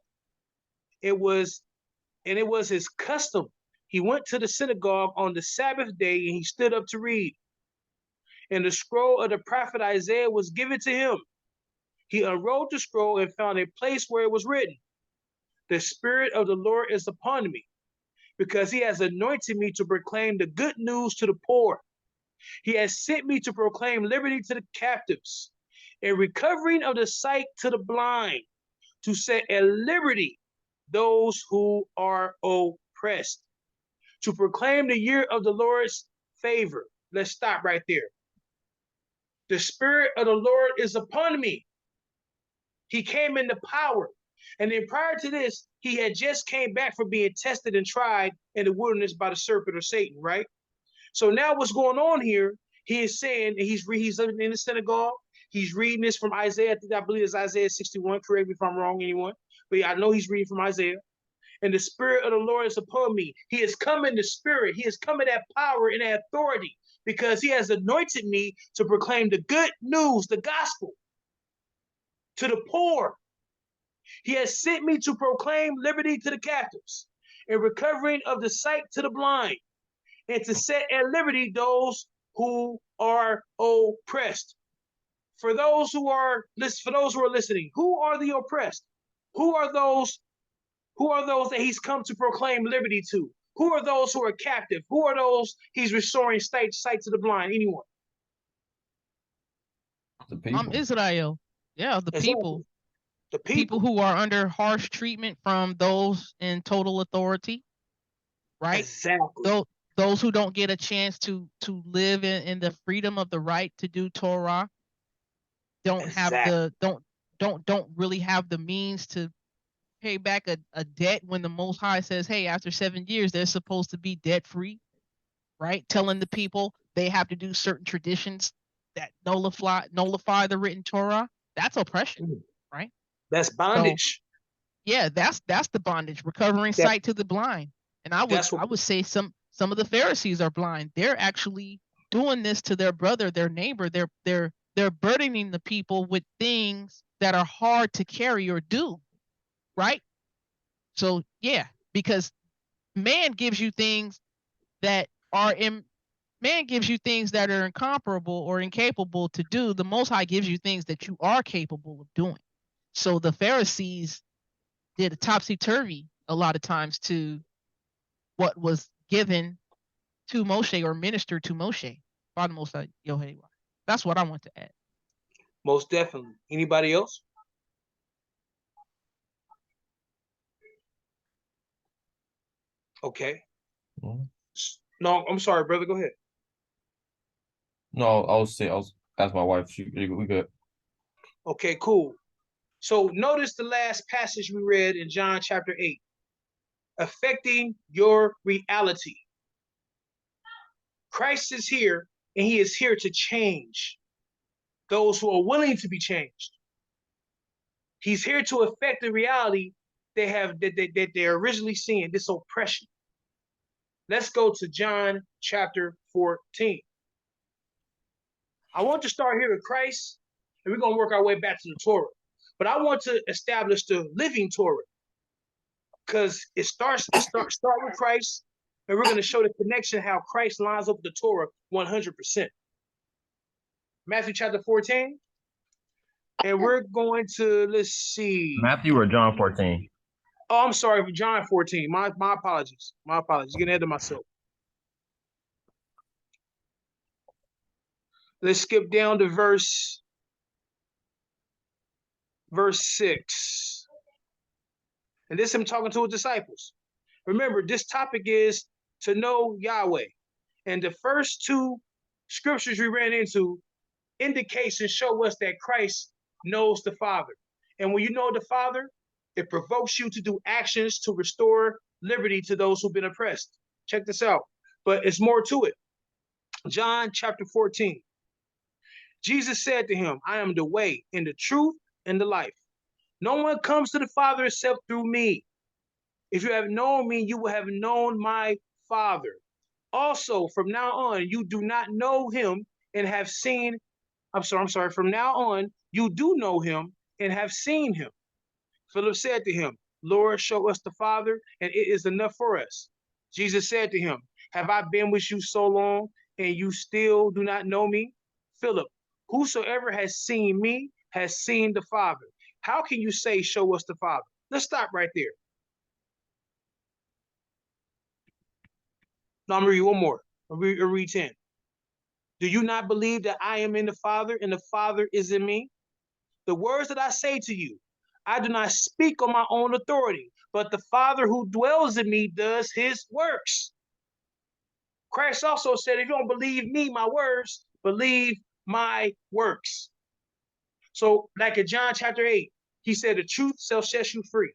Speaker 3: It was his custom. He went to the synagogue on the Sabbath day, and he stood up to read. And the scroll of the prophet Isaiah was given to him. He unrolled the scroll and found a place where it was written, "The Spirit of the Lord is upon me, because he has anointed me to proclaim the good news to the poor. He has sent me to proclaim liberty to the captives, and recovering of the sight to the blind, to set at liberty those who are oppressed, to proclaim the year of the Lord's favor." Let's stop right there. The Spirit of the Lord is upon me. He came into power. And then prior to this, he had just came back from being tested and tried in the wilderness by the serpent or Satan, right? So now what's going on here, he is saying, he's in the synagogue, he's reading this from Isaiah, I believe it's Isaiah 61, correct me if I'm wrong, anyone, but yeah, I know he's reading from Isaiah. And the Spirit of the Lord is upon me. He has come in the Spirit. He has come in that power and that authority, because he has anointed me to proclaim the good news, the gospel, to the poor. He has sent me to proclaim liberty to the captives and recovering of the sight to the blind, and to set at liberty those who are oppressed. For those who are listening, who are the oppressed? Who are those that he's come to proclaim liberty to? Who are those who are captive? Who are those he's restoring sight to the blind? Anyone?
Speaker 2: The people.
Speaker 1: Israel. Yeah, the
Speaker 3: Exactly.
Speaker 1: people.
Speaker 3: The
Speaker 1: People who are under harsh treatment from those in total authority, right?
Speaker 3: Exactly.
Speaker 1: Those who don't get a chance to live in the freedom of the right to do Torah, don't really have the means to pay back a debt when the Most High says, hey, after 7 years, they're supposed to be debt free, right? Telling the people they have to do certain traditions that nullify the written Torah. That's oppression, right?
Speaker 3: That's bondage.
Speaker 1: So, yeah, that's the bondage, recovering sight to the blind. And I would say some of the Pharisees are blind. They're actually doing this to their brother, their neighbor. They're burdening the people with things that are hard to carry or do, right? So yeah, because man gives you things that are incomparable or incapable to do. The Most High gives you things that you are capable of doing. So the Pharisees did a topsy-turvy a lot of times to what was given to Moshe or ministered to Moshe by the Most High YHWH. That's what I want to add.
Speaker 3: Most definitely. Anybody else? Okay. No, I'm sorry, brother. Go ahead.
Speaker 2: No, I was asking my wife. We good.
Speaker 3: Okay, cool. So notice the last passage we read in John chapter 8. Affecting your reality. Christ is here, and he is here to change those who are willing to be changed. He's here to affect the reality that they're originally seeing, this oppression. Let's go to John chapter 14. I want to start here with Christ, and we're going to work our way back to the Torah. But I want to establish the living Torah, because it starts with Christ, and we're going to show the connection, how Christ lines up with the Torah 100%. Matthew chapter 14. And we're going to, let's see.
Speaker 2: Matthew or John 14?
Speaker 3: Oh, I'm sorry, for John 14. My apologies. My apologies. Getting ahead of myself. Let's skip down to verse 6. And this is him talking to his disciples. Remember, this topic is to know Yahweh. And the first two scriptures we ran into indicates and show us that Christ knows the Father. And when you know the Father, it provokes you to do actions to restore liberty to those who've been oppressed. Check this out. But it's more to it. John chapter 14. Jesus said to him, I am the way and the truth and the life. No one comes to the Father except through me. If you have known me, you will have known my Father. Also, from now on, you do not know him and have seen. I'm sorry. From now on, you do know him and have seen him. Philip said to him, Lord, show us the Father, and it is enough for us. Jesus said to him, have I been with you so long, and you still do not know me? Philip, whosoever has seen me has seen the Father. How can you say, show us the Father? Let's stop right there. Now I'm going to read one more. I'll read 10. Do you not believe that I am in the Father, and the Father is in me? The words that I say to you, I do not speak on my own authority, but the Father who dwells in me does his works. Christ also said, if you don't believe me, my words, believe my works. So like in John chapter 8, he said, the truth shall set you free.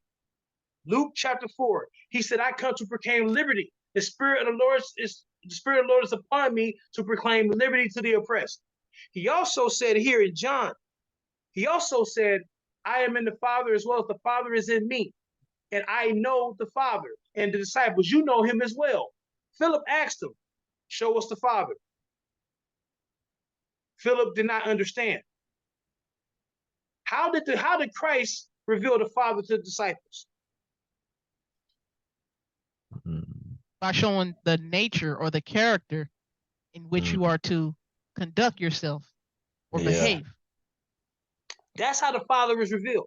Speaker 3: Luke chapter 4, he said, I come to proclaim liberty. The Spirit of the Lord is upon me to proclaim liberty to the oppressed. He also said here in John, he also said, I am in the Father as well as the Father is in me. And I know the Father and the disciples. You know him as well. Philip asked him, show us the Father. Philip did not understand. How did Christ reveal the Father to the disciples?
Speaker 1: By showing the nature or the character in which you are to conduct yourself or behave.
Speaker 3: That's how the Father is revealed.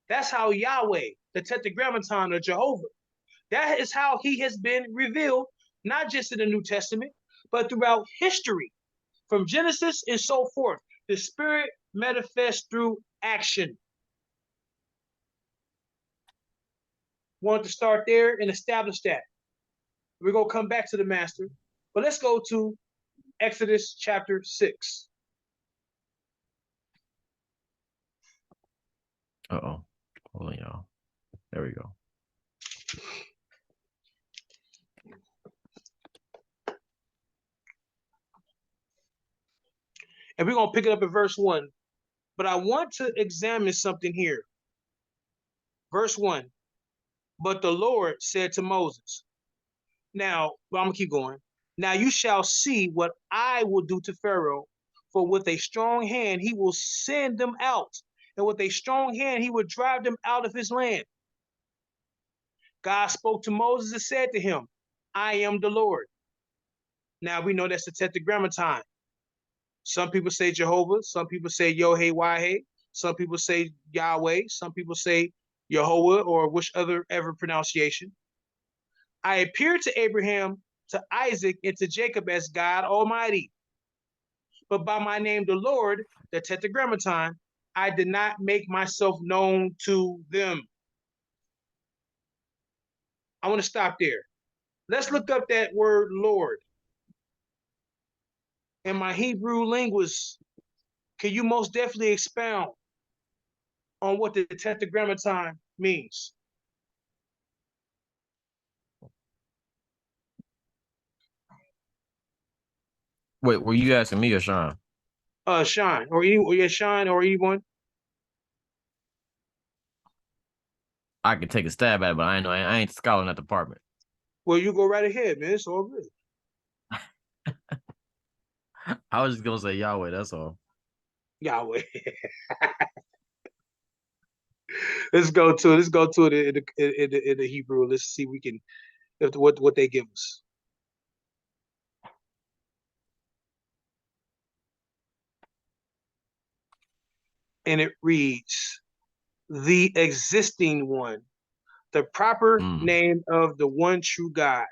Speaker 3: That's how Yahweh, the Tetragrammaton of Jehovah, that is how he has been revealed, not just in the New Testament, but throughout history, from Genesis and so forth. The Spirit manifests through action. Want to start there and establish that. We're going to come back to the master, but let's go to Exodus chapter 6.
Speaker 2: Uh-oh. Hold on, y'all. There we go.
Speaker 3: And we're going to pick it up at verse 1. But I want to examine something here. Verse 1. But the Lord said to Moses, now, well, I'm going to keep going. Now you shall see what I will do to Pharaoh, for with a strong hand he will send them out, and with a strong hand he will drive them out of his land. God spoke to Moses and said to him, I am the Lord. Now we know that's the Tetragrammaton. Some people say Jehovah, some people say YHWH, some people say Yahweh, some people say Yehovah, or which other ever pronunciation. I appeared to Abraham, to Isaac, and to Jacob as God Almighty. But by my name, the Lord, the Tetragrammaton, I did not make myself known to them. I want to stop there. Let's look up that word Lord. And my Hebrew linguist, can you most definitely expound on what the Tetragrammaton means?
Speaker 2: Wait, were you asking me or Sean?
Speaker 3: Sean, or Sean, or anyone?
Speaker 2: I could take a stab at it, but I ain't scholar in that department.
Speaker 3: Well, you go right ahead, man. It's all good.
Speaker 2: I was just gonna say Yahweh, that's all.
Speaker 3: Yahweh. Let's go to it in the Hebrew. Let's see what they give us. And it reads, the existing one, the proper name of the one true God,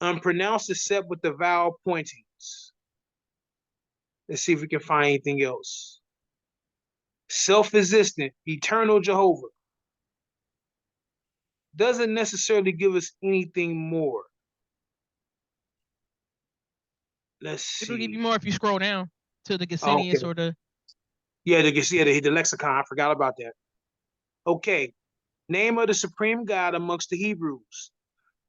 Speaker 3: unpronounced except with the vowel pointings. Let's see if we can find anything else. Self-existent, eternal Jehovah. Doesn't necessarily give us anything more. Let's see.
Speaker 1: It'll give you more if you scroll down to the Gesenius or the...
Speaker 3: Yeah, the lexicon. I forgot about that. Okay. Name of the supreme God amongst the Hebrews.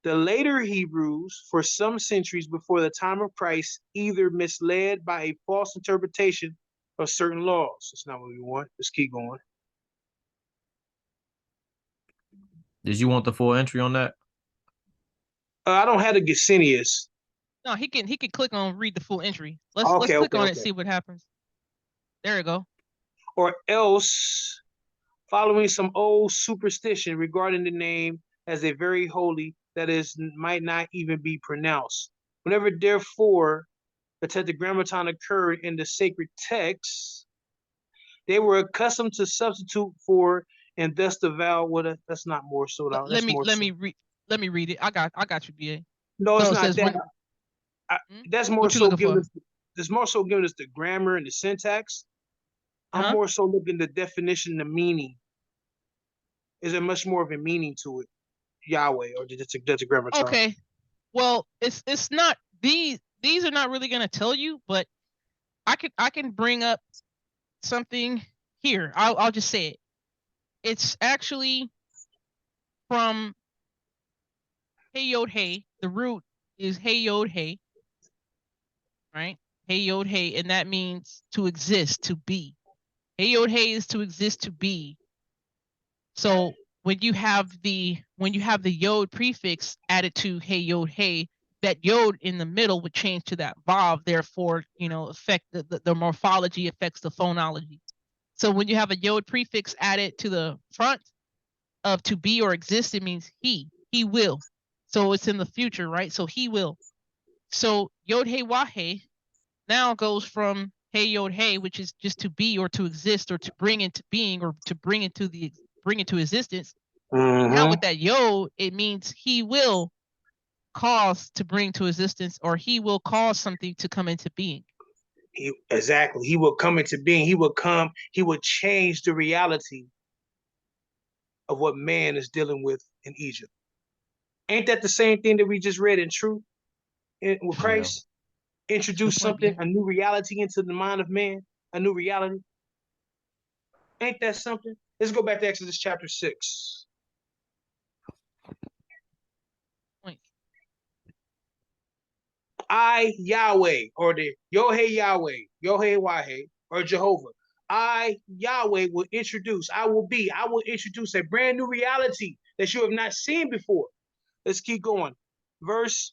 Speaker 3: The later Hebrews, for some centuries before the time of Christ, either misled by a false interpretation of certain laws. That's not what we want. Let's keep going.
Speaker 2: Did you want the full entry on that?
Speaker 3: I don't have the Gesenius.
Speaker 1: No, he can click on read the full entry. Let's
Speaker 3: Okay,
Speaker 1: click
Speaker 3: okay,
Speaker 1: on it,
Speaker 3: okay.
Speaker 1: see what happens. There you go.
Speaker 3: Or else, following some old superstition regarding the name as a very holy that is might not even be pronounced. Whenever therefore the tetragrammaton occurred in the sacred texts, they were accustomed to substitute for and thus the vowel. Well, that's not more so.
Speaker 1: Let
Speaker 3: That's
Speaker 1: me
Speaker 3: more so.
Speaker 1: let me read it. I got you, BA.
Speaker 3: No,
Speaker 1: So
Speaker 3: it's
Speaker 1: it
Speaker 3: not
Speaker 1: says
Speaker 3: that.
Speaker 1: when
Speaker 3: I,
Speaker 1: hmm?
Speaker 3: that's more
Speaker 1: What you
Speaker 3: so
Speaker 1: looking
Speaker 3: giving
Speaker 1: for?
Speaker 3: us. There's more so giving us the grammar and the syntax. I'm
Speaker 1: Uh-huh.
Speaker 3: more so looking at the definition, the meaning. Is there much more of a meaning to it? Yahweh or the grammaton?
Speaker 1: Okay. Well, it's not these are not really gonna tell you, but I can bring up something here. I'll just say it. It's actually from Hey Yod Hey. The root is Hey Yod Hey, right? Hey Yod Hey, and that means to exist, to be. Hey Yod Hey is to exist, to be. So when you have the yod prefix added to Hey Yod Hey, that yod in the middle would change to that vav, therefore, affect the morphology affects the phonology. So when you have a yod prefix added to the front of to be or exist, it means he will. So it's in the future, right? So he will. So yod hey wahe now goes from hey yod hey, which is just to be or to exist or to bring into being or to bring into existence. Now
Speaker 3: Mm-hmm.
Speaker 1: with that yod, it means he will cause to bring to existence, or he will cause something to come into being.
Speaker 3: Exactly. He will come into being. He will come. He will change the reality of what man is dealing with in Egypt. Ain't that the same thing that we just read in truth with
Speaker 2: Yeah.
Speaker 3: Christ?
Speaker 1: Good
Speaker 3: Introduce
Speaker 1: point,
Speaker 3: something,
Speaker 1: BA.
Speaker 3: a new reality into the mind of man, a new reality. Ain't that something? Let's go back to Exodus chapter 6.
Speaker 1: Point.
Speaker 3: I, Yahweh, or the Yohe Yahweh, Yohe Wahe, or Jehovah. I, Yahweh, will introduce a brand new reality that you have not seen before. Let's keep going. Verse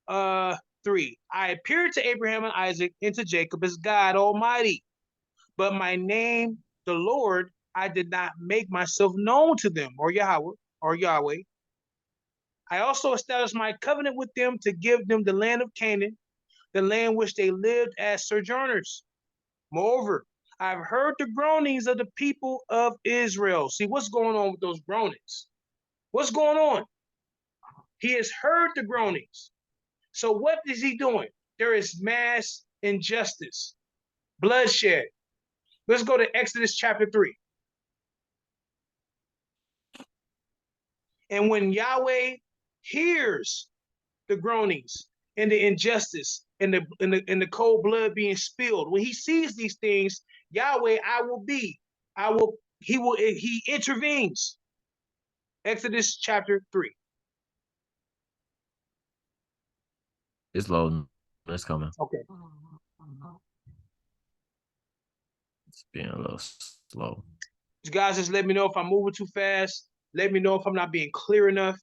Speaker 3: 3. I appeared to Abraham and Isaac and to Jacob as God Almighty, but my name, the Lord, I did not make myself known to them, or Yahweh. I also established my covenant with them to give them the land of Canaan, the land which they lived as sojourners. Moreover, I've heard the groanings of the people of Israel. See what's going on with those groanings. What's going on? He has heard the groanings. So what is he doing? There is mass injustice, bloodshed. Let's go to Exodus chapter 3. And when Yahweh hears the groanings and the injustice and the cold blood being spilled, when he sees these things, Yahweh, he intervenes. Exodus chapter 3.
Speaker 2: It's loading. It's coming.
Speaker 3: Okay.
Speaker 2: It's being a little slow.
Speaker 3: You guys just let me know if I'm moving too fast. Let me know if I'm not being clear enough.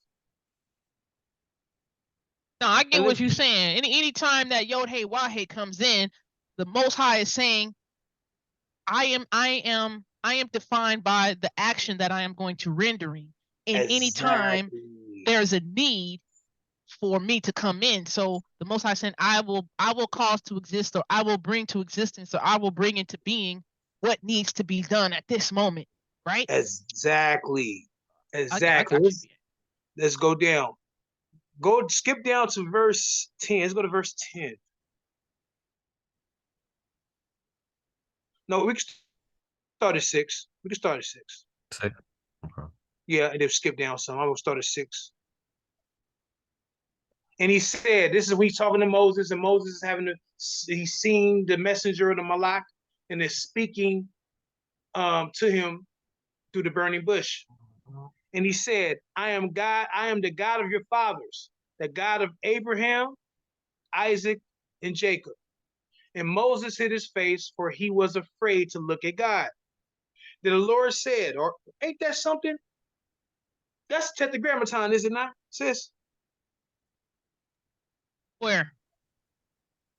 Speaker 1: No, I get
Speaker 3: And
Speaker 1: what you're saying. Any time that Yod Hey Wahe comes in, the Most High is saying, I am defined by the action that I am going to rendering. And any time
Speaker 3: exactly.
Speaker 1: there's a need for me to come in, so the Most High saying, I will cause to exist, or I will bring to existence, or I will bring into being what needs to be done at this moment, right?
Speaker 3: Exactly.
Speaker 1: I
Speaker 3: Exactly.
Speaker 1: got you.
Speaker 3: Let's go down. Skip down to verse 10. Let's go to verse 10. No, we can start at 6. We can start at 6.
Speaker 2: Okay.
Speaker 3: Yeah, and then skip down some. I'm gonna start at 6. And he said, this is when he's talking to Moses, and Moses is he's seen the messenger of the Malak and is speaking to him through the burning bush. And he said, I am God, I am the God of your fathers, the God of Abraham, Isaac, and Jacob. And Moses hid his face, for he was afraid to look at God. Then the Lord said, or ain't that something? That's tetragrammaton, is it not, sis?
Speaker 1: Where?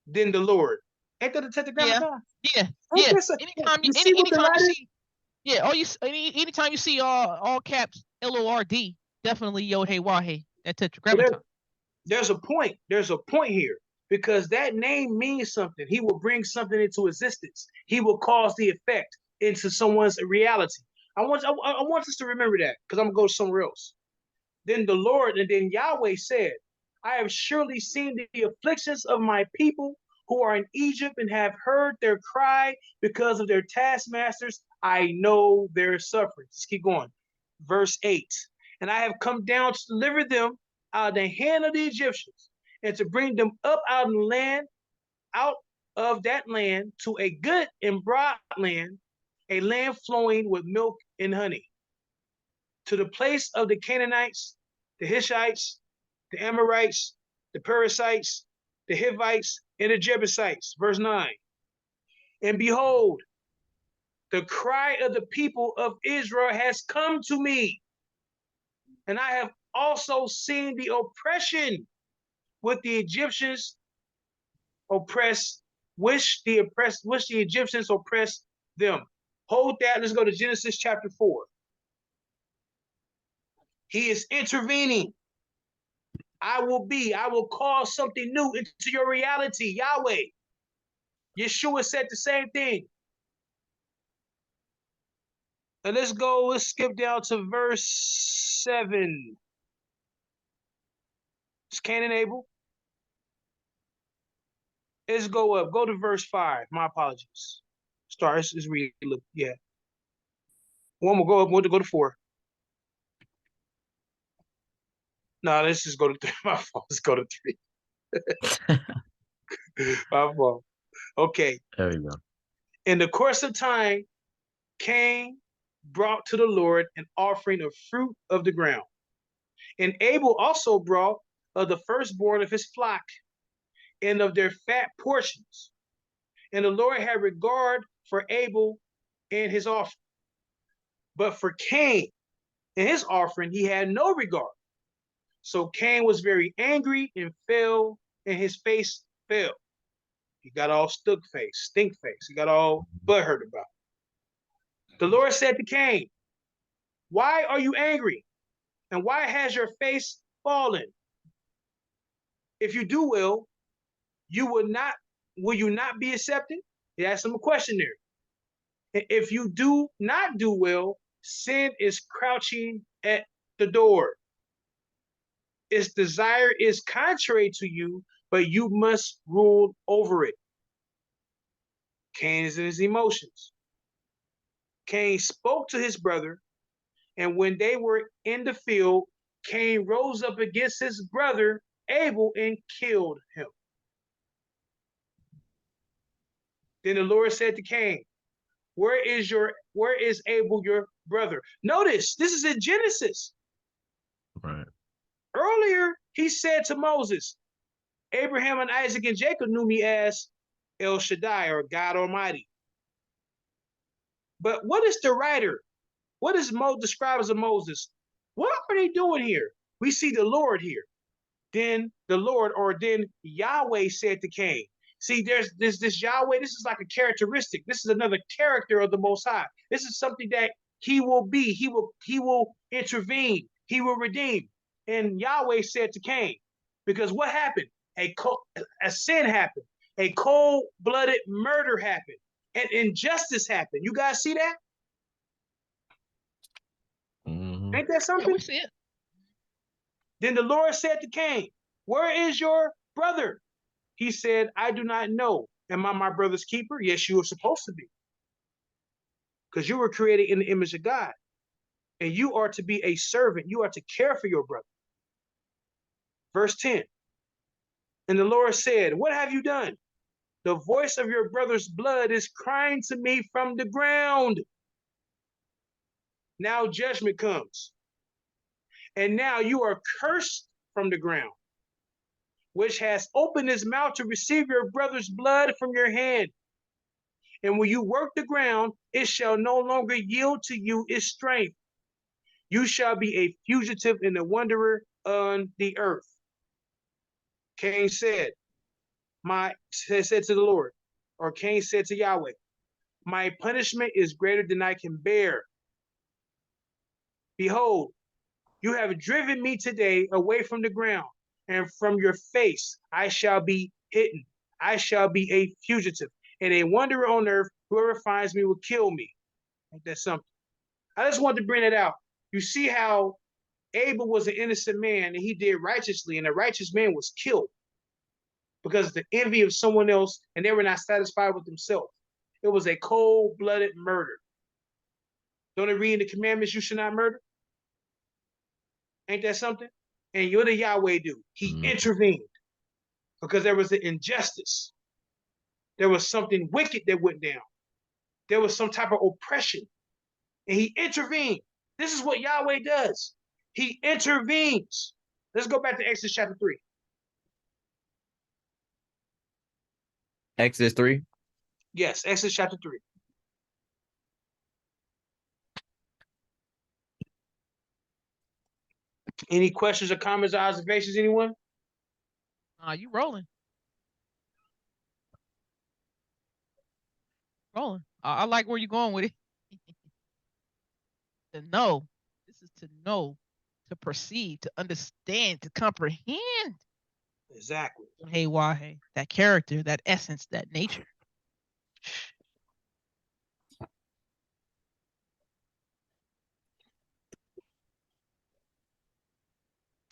Speaker 3: than the Lord. Ain't that the tetragrammaton?
Speaker 1: Yeah.
Speaker 3: Ain't
Speaker 1: Yeah.
Speaker 3: this a,
Speaker 1: Anytime
Speaker 3: you see what the
Speaker 1: anytime you
Speaker 3: writer?
Speaker 1: see, anytime you see all caps LORD, definitely YHWH, that tetragrammaton.
Speaker 3: There's a point. There's a point here because that name means something. He will bring something into existence. He will cause the effect into someone's reality. I want us to remember that because I'm gonna go somewhere else. Then the Lord and then Yahweh said, I have surely seen the afflictions of my people who are in Egypt and have heard their cry because of their taskmasters. I know their sufferings. Let's keep going. Verse 8. And I have come down to deliver them out of the hand of the Egyptians and to bring them up out of the land, out of that land to a good and broad land, a land flowing with milk and honey, to the place of the Canaanites, the Hittites, the Amorites, the Perizzites, the Hivites, and the Jebusites. Verse 9. And behold, the cry of the people of Israel has come to me, and I have also seen the oppression with the Egyptians oppressed, which the Egyptians oppressed them. Hold that. Let's go to Genesis chapter 4. He is intervening. I will cause something new into your reality, Yahweh. Yeshua said the same thing. And let's skip down to verse 7. It's Cain and Abel. Let's go up. Go to verse 5. My apologies. Start. Let's read. Look, yeah. One will go up. One to go to 4. No, let's just go to 3. My fault. Let's go to 3. My fault. Okay.
Speaker 2: There we go.
Speaker 3: In the course of time, Cain brought to the Lord an offering of fruit of the ground. And Abel also brought of the firstborn of his flock and of their fat portions. And the Lord had regard for Abel and his offering. But for Cain and his offering, he had no regard. So Cain was very angry and fell, and his face fell. He got all stink face. He got all butthurt about it. The Lord said to Cain, why are you angry? And why has your face fallen? If you do well, will you not be accepted? He asked him a question there. If you do not do well, sin is crouching at the door. Its desire is contrary to you, but you must rule over it. Cain is in his emotions. Cain spoke to his brother, and when they were in the field, Cain rose up against his brother Abel and killed him. Then the Lord said to Cain, where is Abel your brother? Notice this is in Genesis.
Speaker 2: Right.
Speaker 3: Earlier, he said to Moses, Abraham and Isaac and Jacob knew me as El Shaddai, or God Almighty. But what is the writer? What is described as a Moses? What are they doing here? We see the Lord here. Then the Lord, or then Yahweh said to Cain. See, there's this Yahweh. This is like a characteristic. This is another character of the Most High. This is something that he will be. He will intervene. He will redeem. And Yahweh said to Cain, because what happened? A sin happened. A cold-blooded murder happened. And injustice happened. You guys see that?
Speaker 2: Mm-hmm.
Speaker 3: Ain't that
Speaker 1: Yeah,
Speaker 3: something?
Speaker 1: we see it.
Speaker 3: Then the Lord said to Cain, where is your brother? He said, I do not know. Am I my brother's keeper? Yes, you are supposed to be. Because you were created in the image of God. And you are to be a servant. You are to care for your brother. Verse 10. And the Lord said, what have you done? The voice of your brother's blood is crying to me from the ground. Now judgment comes. And now you are cursed from the ground, which has opened his mouth to receive your brother's blood from your hand. And when you work the ground, it shall no longer yield to you its strength. You shall be a fugitive and a wanderer on the earth. Cain said, said to the Lord, or Cain said to Yahweh, my punishment is greater than I can bear. Behold, you have driven me today away from the ground, and from your face I shall be hidden. I shall be a fugitive and a wanderer on earth. Whoever finds me will kill me. Ain't that something? I just wanted to bring it out. You see how Abel was an innocent man and he did righteously, and a righteous man was killed because of the envy of someone else, and they were not satisfied with themselves. It was a cold-blooded murder. Don't it read in the commandments you should not murder? Ain't that something? And you're the Yahweh dude. He intervened because there was an injustice. There was something wicked that went down. There was some type of oppression. And he intervened. This is what Yahweh does. He intervenes. Let's go back to Exodus chapter 3.
Speaker 2: Exodus 3.
Speaker 3: Yes, Exodus chapter 3. Any questions or comments or observations, anyone?
Speaker 1: You rolling. Rolling. I like where you're going with it. To know. This is to know, to perceive, to understand, to comprehend.
Speaker 3: Exactly.
Speaker 1: Hey, why? That character, that essence, that nature.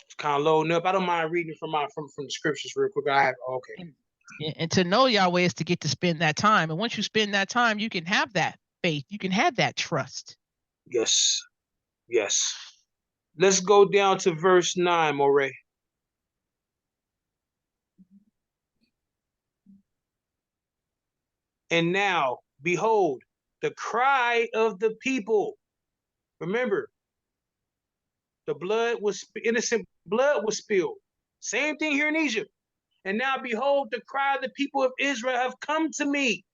Speaker 3: It's kind of loading up. I don't mind reading from the scriptures real quick. I have okay.
Speaker 1: And to know Yahweh is to get to spend that time. And once you spend that time, you can have that faith. You can have that trust.
Speaker 3: Yes. Yes. Let's go down to verse 9, Moray. And now, behold, the cry of the people. Remember, innocent blood was spilled. Same thing here in Egypt. And now, behold, the cry of the people of Israel have come to me.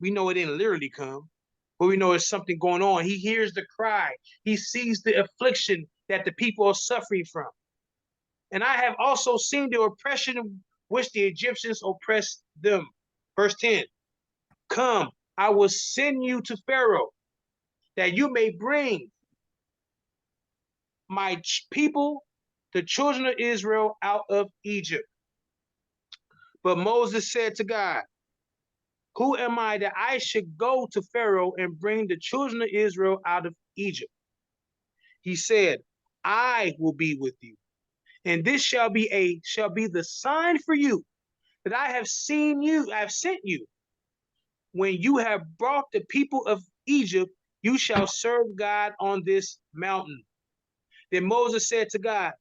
Speaker 3: We know it didn't literally come, but we know there's something going on. He hears the cry. He sees the affliction that the people are suffering from. And I have also seen the oppression which the Egyptians oppressed them. Verse 10. Come, I will send you to Pharaoh, that you may bring my people, the children of Israel, out of Egypt. But Moses said to God, who am I that I should go to Pharaoh and bring the children of Israel out of Egypt? He said, I will be with you, and this shall be the sign for you that I have sent you. When you have brought the people of Egypt, you shall serve God on this mountain. Then Moses said to God,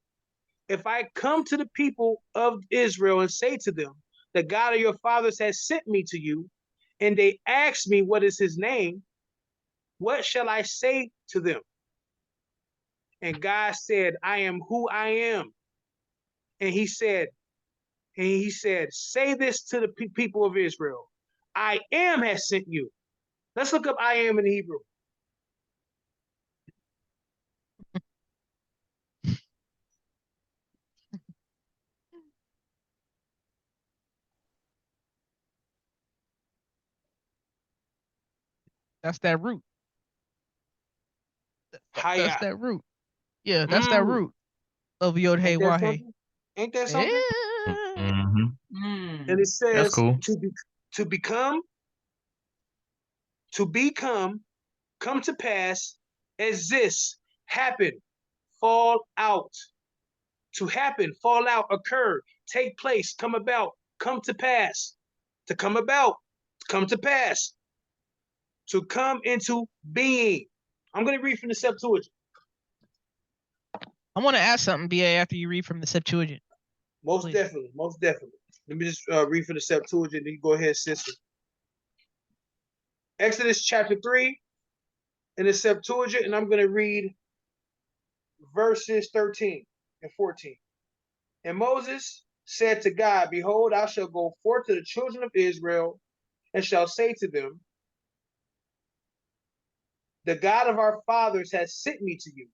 Speaker 3: if I come to the people of Israel and say to them, the God of your fathers has sent me to you, and they ask me what is his name, what shall I say to them? And God said, I am who I am. And he said, say this to the people of Israel. I am has sent you. Let's look up I am in Hebrew.
Speaker 1: That's that root. That's
Speaker 3: Haya.
Speaker 1: that root. Yeah, that's that root of Yod Hey Wah Hey.
Speaker 3: Ain't that something?
Speaker 2: Mm-hmm.
Speaker 3: And it says
Speaker 2: that's cool.
Speaker 3: to become, come to pass, exist, happen, fall out. To happen, fall out, occur, take place, come about, come to pass. To come about, come to pass. To come into being. I'm going to read from the Septuagint.
Speaker 1: I want to ask something, BA, after you read from the Septuagint.
Speaker 3: Most definitely. Let me just read from the Septuagint, then you go ahead, sister. Exodus chapter 3 in the Septuagint, and I'm going to read verses 13 and 14. And Moses said to God, behold, I shall go forth to the children of Israel and shall say to them, the God of our fathers has sent me to you,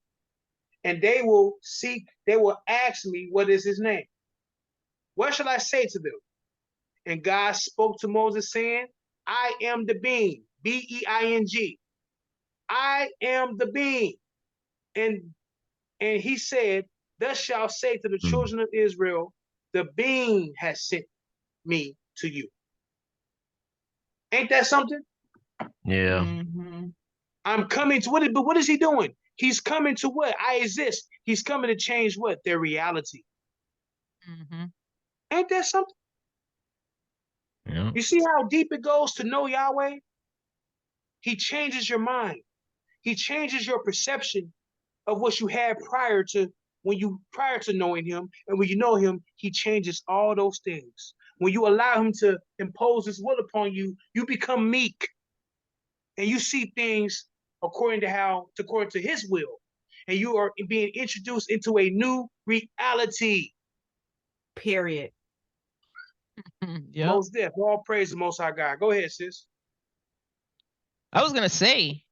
Speaker 3: and they will ask me, what is his name? What shall I say to them? And God spoke to Moses saying, I am the being, Being. I am the being. And he said, thus shall say to the children of Israel, the being has sent me to you. Ain't that something?
Speaker 2: Yeah.
Speaker 4: Mm-hmm.
Speaker 3: I'm coming to what, but what is he doing? He's coming to what? I exist. He's coming to change what? Their reality.
Speaker 1: Mm-hmm.
Speaker 3: Ain't that something?
Speaker 2: Yeah.
Speaker 3: You see how deep it goes to know Yahweh? He changes your mind. He changes your perception of what you had prior to knowing him. And when you know him, he changes all those things. When you allow him to impose his will upon you, you become meek. And you see things according to his will. And you are being introduced into a new reality.
Speaker 4: Period.
Speaker 1: Yeah.
Speaker 3: Most deaf. All praise the Most High God. Go ahead, sis.
Speaker 1: I was gonna say,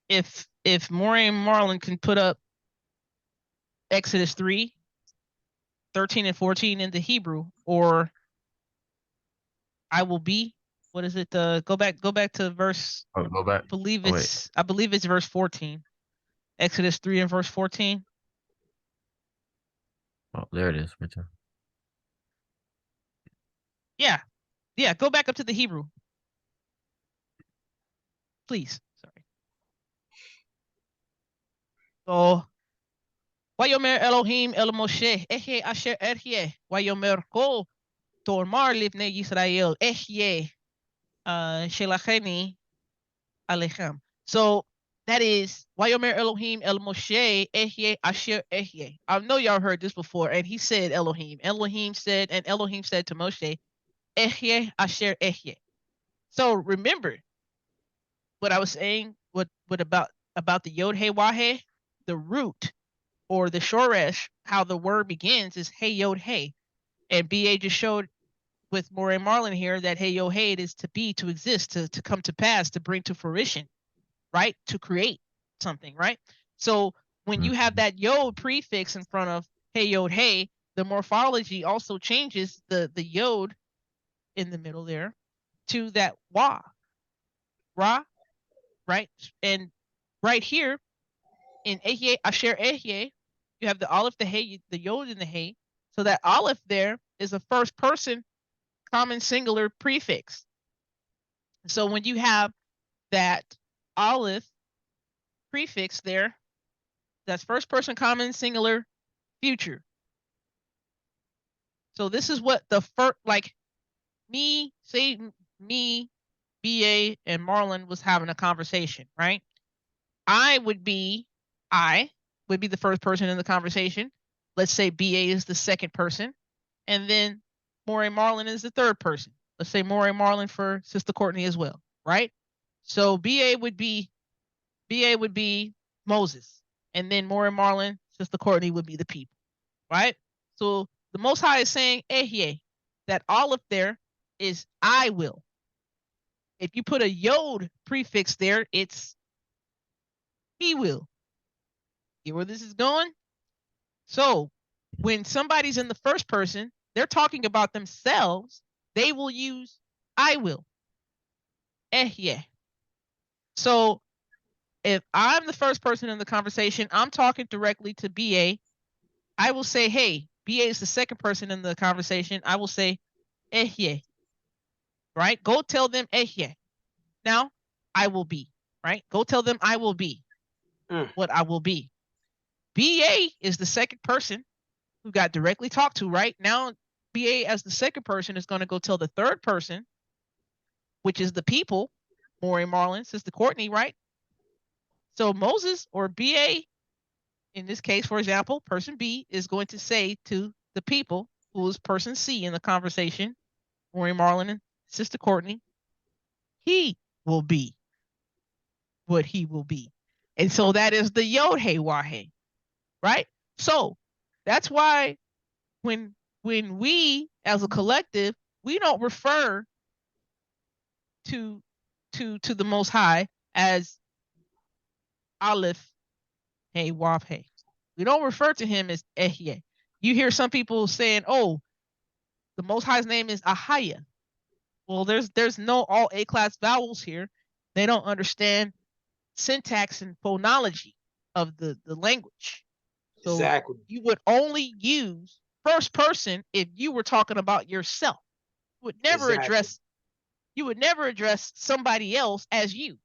Speaker 1: if Maury and Marlon can put up Exodus 3:13 and 14 into Hebrew, or I will be. What is it? Go back to verse.
Speaker 2: Oh, go back.
Speaker 1: I believe it's verse 14. Exodus 3 and verse 14.
Speaker 2: Oh, there it is. Right there.
Speaker 1: Yeah. Yeah, go back up to the Hebrew. Please. Sorry. So, Wayomer Elohim El Moshe, Ehye Asher Erhye, Wayomer Ko Tormar Livne Yisrael, Ehye Shelacheni Alechem. So that is Wayomer Elohim El Moshe, Ehye Asher Ehye. I know y'all heard this before, and he said Elohim. Elohim said to Moshe, Ehye Asher Ehye. So remember what I was saying, what about the Yod He Wahe, the root or the shoresh, how the word begins is Hey Yod Hey. And BA just showed with Moray Marlin here that Hey Yod Hey is to be, to exist, to come to pass, to bring to fruition, right? To create something, right? So when you have that Yod prefix in front of Hey Yod Hey, the morphology also changes the Yod in the middle there to that Wa, Ra, right? And right here in Ehye Asher Ehye, you have the Aleph, the Hey, the Yod, and the Hey. So that Aleph there is a first person common singular prefix. So when you have that Aleph prefix there, that's first person common singular future. So this is what the first, like me, say me, BA, and Marlon was having a conversation, right? I would be the first person in the conversation. Let's say BA is the second person, and then Maury Marlin is the third person. Let's say Maury Marlin for Sister Courtney as well, right? So BA would be Moses, and then Maury Marlin, Sister Courtney would be the people, right? So the Most High is saying, Ehye, that Aleph there is I will. If you put a Yod prefix there, it's he will. Get where this is going? So when somebody's in the first person, they're talking about themselves, they will use I will. Ehye. So if I'm the first person in the conversation, I'm talking directly to BA. I will say, hey, BA is the second person in the conversation. I will say, Ehye. Right? Go tell them Ehye. Now, I will be. Right? Go tell them I will be what I will be. BA is the second person who got directly talked to, right? Now, BA as the second person is going to go tell the third person, which is the people, Maury Marlin, Sister Courtney, right? So Moses or BA, in this case, for example, person B is going to say to the people, who is person C in the conversation, Maury Marlin and Sister Courtney, he will be what he will be. And so that is the Yod He Wahe, right? So that's why when we as a collective, we don't refer to the Most High as Aleph Hey Wav Hey. We don't refer to him as Ehye. You hear some people saying, "Oh, the Most High's name is Ahaya." Well, there's no all A class vowels here. They don't understand syntax and phonology of the language. So
Speaker 3: Exactly.
Speaker 1: you would only use first person if you were talking about yourself. You would never
Speaker 3: Exactly.
Speaker 1: address somebody else as you.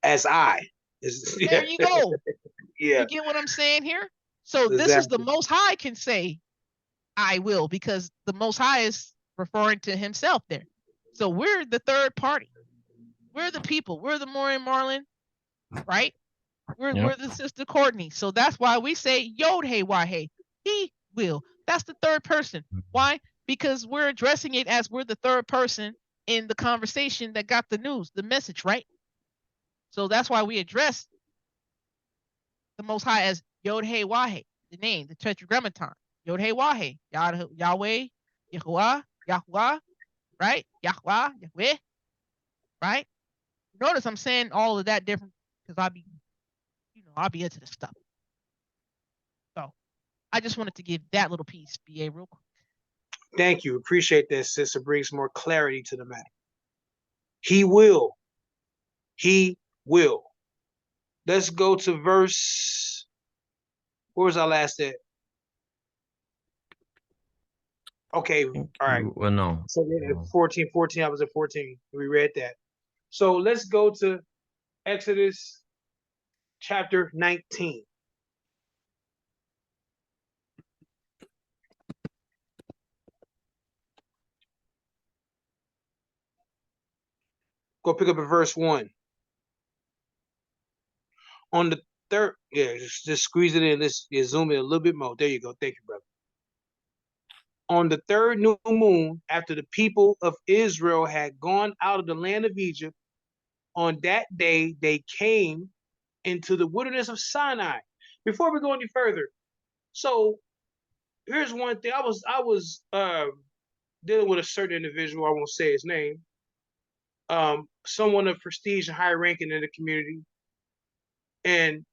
Speaker 3: As I.
Speaker 1: There you go.
Speaker 3: Yeah.
Speaker 1: You get what I'm saying here? So this is the
Speaker 3: Exactly.
Speaker 1: Most High can say, I will, because the Most High is referring to himself there. So we're the third party. We're the people. We're the Maureen Marlin, right? We're the sister Courtney. So that's why we say Yod Hey Why Hey. He will. That's the third person. Why? Because we're addressing it as we're the third person in the conversation that got the news, the message, right? So that's why we address the Most High as Yod Hey Why Hey, the name, the Tetragrammaton. Yod Hey Why Hey. Yahweh, Yahuwah, Yahuwah, right? Yahweh, Yahweh, right? Notice I'm saying all of that different because I'll be into this stuff. So I just wanted to give that little piece, BA, real quick.
Speaker 3: Thank you. Appreciate that, sis. It brings more clarity to the matter. He will. He will. Let's go to verse. Where was our last at? Okay. All right.
Speaker 2: Well, no.
Speaker 3: So 14, I was at 14. We read that. So let's go to Exodus chapter 19. Go pick up at verse 1. On the third, just squeeze it in. Let's zoom in a little bit more. There you go. Thank you, brother. On the third new moon, after the people of Israel had gone out of the land of Egypt, on that day they came into the wilderness of Sinai. Before we go any further, so here's one thing. I was dealing with a certain individual. I won't say his name. Someone of prestige and high ranking in the community, and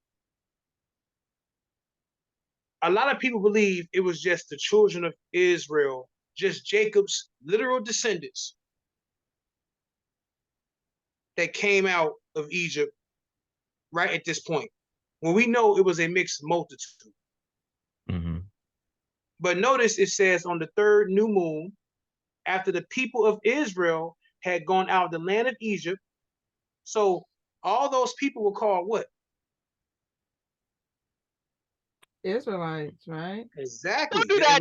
Speaker 3: a lot of people believe it was just the children of Israel, just Jacob's literal descendants that came out of Egypt right at this point, when we know it was a mixed multitude.
Speaker 2: Mm-hmm.
Speaker 3: But notice it says on the third new moon, after the people of Israel had gone out of the land of Egypt. So all those people were called what?
Speaker 4: Israelites, right?
Speaker 3: Exactly.
Speaker 1: Don't do that.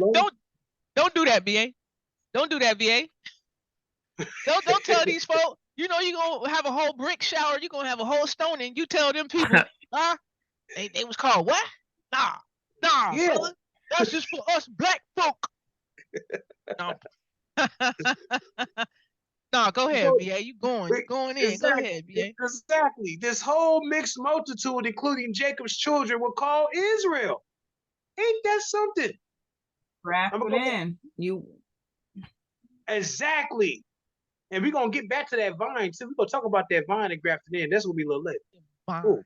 Speaker 1: Don't do that, BA. Don't do that, BA. Don't tell these folks, you're gonna have a whole brick shower, you're gonna have a whole stone, and you tell them people, they was called what? Nah,
Speaker 3: Yeah.
Speaker 1: brother. That's just for us black folk. No. No, go ahead, BA. You going in.
Speaker 3: Exactly.
Speaker 1: Go ahead, BA.
Speaker 3: Exactly. This whole mixed multitude, including Jacob's children, were called Israel. Ain't that something?
Speaker 4: Grafted in.
Speaker 3: Exactly. And we're going to get back to that vine, too. We're going to talk about that vine and grafted in. That's going to be a little late. Ooh,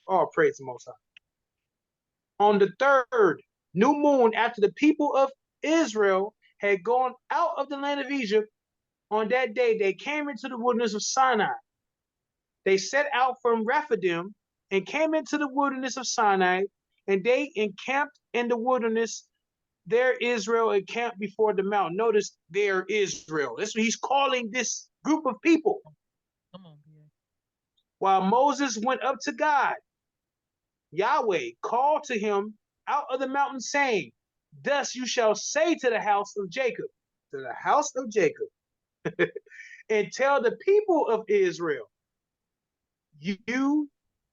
Speaker 3: all praise the Most High. On the third new moon, after the people of Israel had gone out of the land of Egypt, on that day they came into the wilderness of Sinai. They set out from Rephidim and came into the wilderness of Sinai, and they encamped in the wilderness. There Israel encamped before the mountain. Notice there Israel. That's what he's calling this group of people.
Speaker 1: Come on, BA.
Speaker 3: While Moses went up to God, Yahweh called to him out of the mountain, saying, thus you shall say to the house of Jacob, and tell the people of Israel, you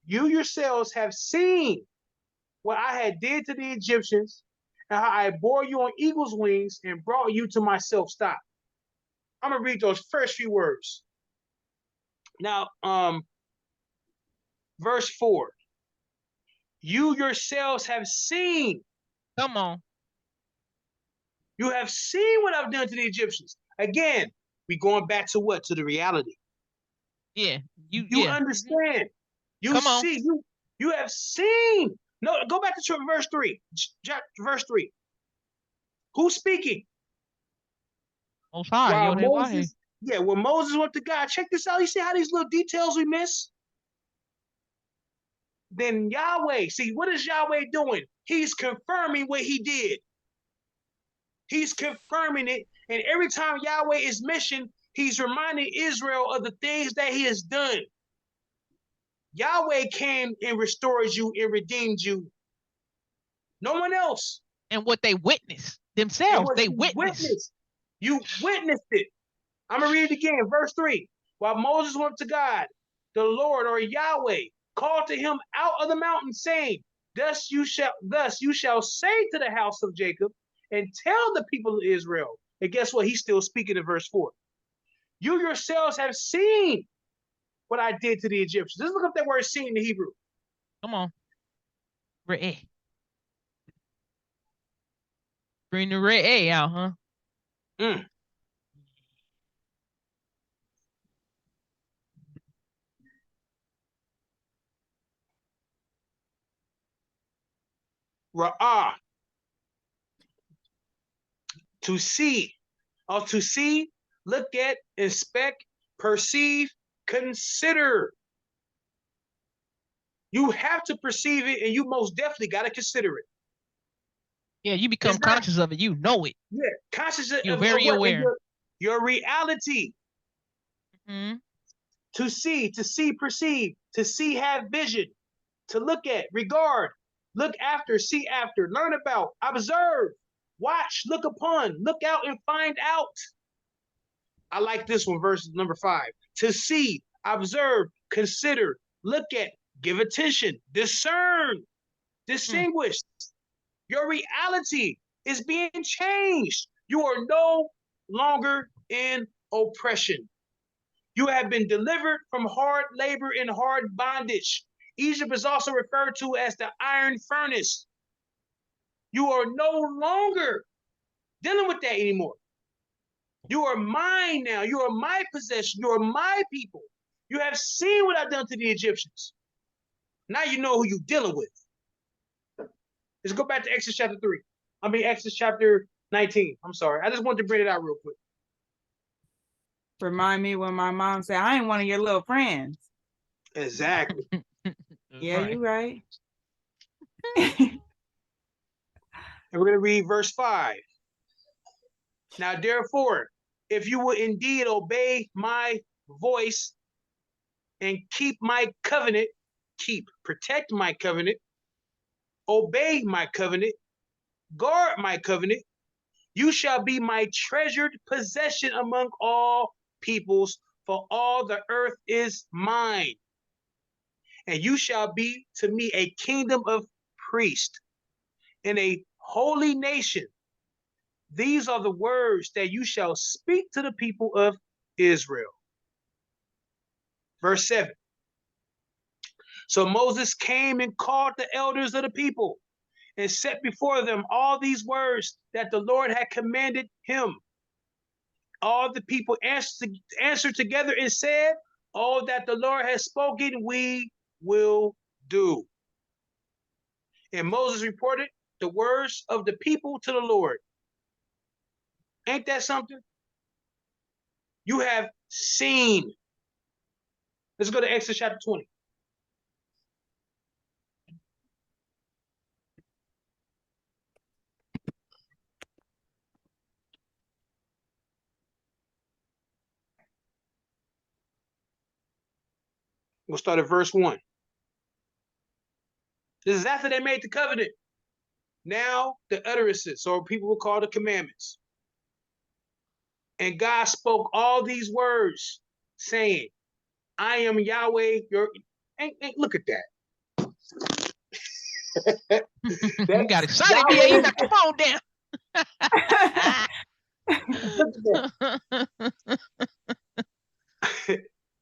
Speaker 3: yourselves have seen what I had did to the Egyptians, and how I bore you on eagle's wings and brought you to myself. Stop. I'm gonna read those first few words. Now, verse 4. You yourselves have seen.
Speaker 1: Come on.
Speaker 3: You have seen what I've done to the Egyptians. Again, we going back to what? To the reality.
Speaker 1: Yeah.
Speaker 3: You understand. You
Speaker 1: Come on.
Speaker 3: see. You have seen. No, go back to verse 3. Verse 3. Who's speaking?
Speaker 1: Most High.
Speaker 3: While
Speaker 1: Yod-Heh-Wah-Heh.
Speaker 3: Yeah, when Moses went to God, check this out. You see how these little details we miss? Then Yahweh, see, what is Yahweh doing? He's confirming what he did. He's confirming it. And every time Yahweh is mentioned, he's reminding Israel of the things that he has done. Yahweh came and restored you and redeemed you. No one else.
Speaker 1: And what they witnessed
Speaker 3: And
Speaker 1: themselves,
Speaker 3: what
Speaker 1: they
Speaker 3: you
Speaker 1: witnessed.
Speaker 3: you witnessed it. I'm going to read it again, verse 3. While Moses went to God, the Lord or Yahweh called to him out of the mountain, saying, thus you shall say to the house of Jacob and tell the people of Israel. And guess what? He's still speaking in verse 4. You yourselves have seen what I did to the Egyptians. Let's look up that word seen in the Hebrew.
Speaker 1: Come on. Re'eh. Bring the re'eh out, huh?
Speaker 3: Mm. Ra'ah. To see. Or to see, look at, inspect, perceive, consider. You have to perceive it, and you most definitely got to consider it.
Speaker 1: Yeah, you become conscious of it. You know it.
Speaker 3: Yeah, conscious
Speaker 1: You're
Speaker 3: of
Speaker 1: very
Speaker 3: what?
Speaker 1: aware.
Speaker 3: Your reality.
Speaker 1: Mm-hmm.
Speaker 3: To see, perceive, to see, have vision, to look at, regard, look after, see after, learn about, observe, watch, look upon, look out and find out. I like this one, verse number 5. To see, observe, consider, look at, give attention, discern, distinguish. Your reality is being changed. You are no longer in oppression. You have been delivered from hard labor and hard bondage. Egypt is also referred to as the iron furnace. You are no longer dealing with that anymore. You are mine now. You are my possession. You are my people. You have seen what I've done to the Egyptians. Now you know who you're dealing with. Let's go back to Exodus chapter 3. Exodus chapter 19. I'm sorry. I just wanted to bring it out real quick.
Speaker 4: Remind me when my mom said, I ain't one of your little friends.
Speaker 3: Exactly.
Speaker 4: Yeah, right. You're right.
Speaker 3: And we're going to read verse 5. Now, therefore, if you will indeed obey my voice and keep my covenant, protect my covenant, obey my covenant, guard my covenant, you shall be my treasured possession among all peoples, for all the earth is mine. And you shall be to me a kingdom of priests and a holy nation. These are the words that you shall speak to the people of Israel. Verse 7. So Moses came and called the elders of the people and set before them all these words that the Lord had commanded him. All the people answered together and said, all that the Lord has spoken, we will do. And Moses reported the words of the people to the Lord. Ain't that something? You have seen. Let's go to Exodus chapter 20. We'll start at verse 1. This is after they made the covenant. Now the utterances, or people will call the commandments. And God spoke all these words, saying, I am Yahweh, your... Look at that.
Speaker 1: You got excited, yeah, you knocked your phone down.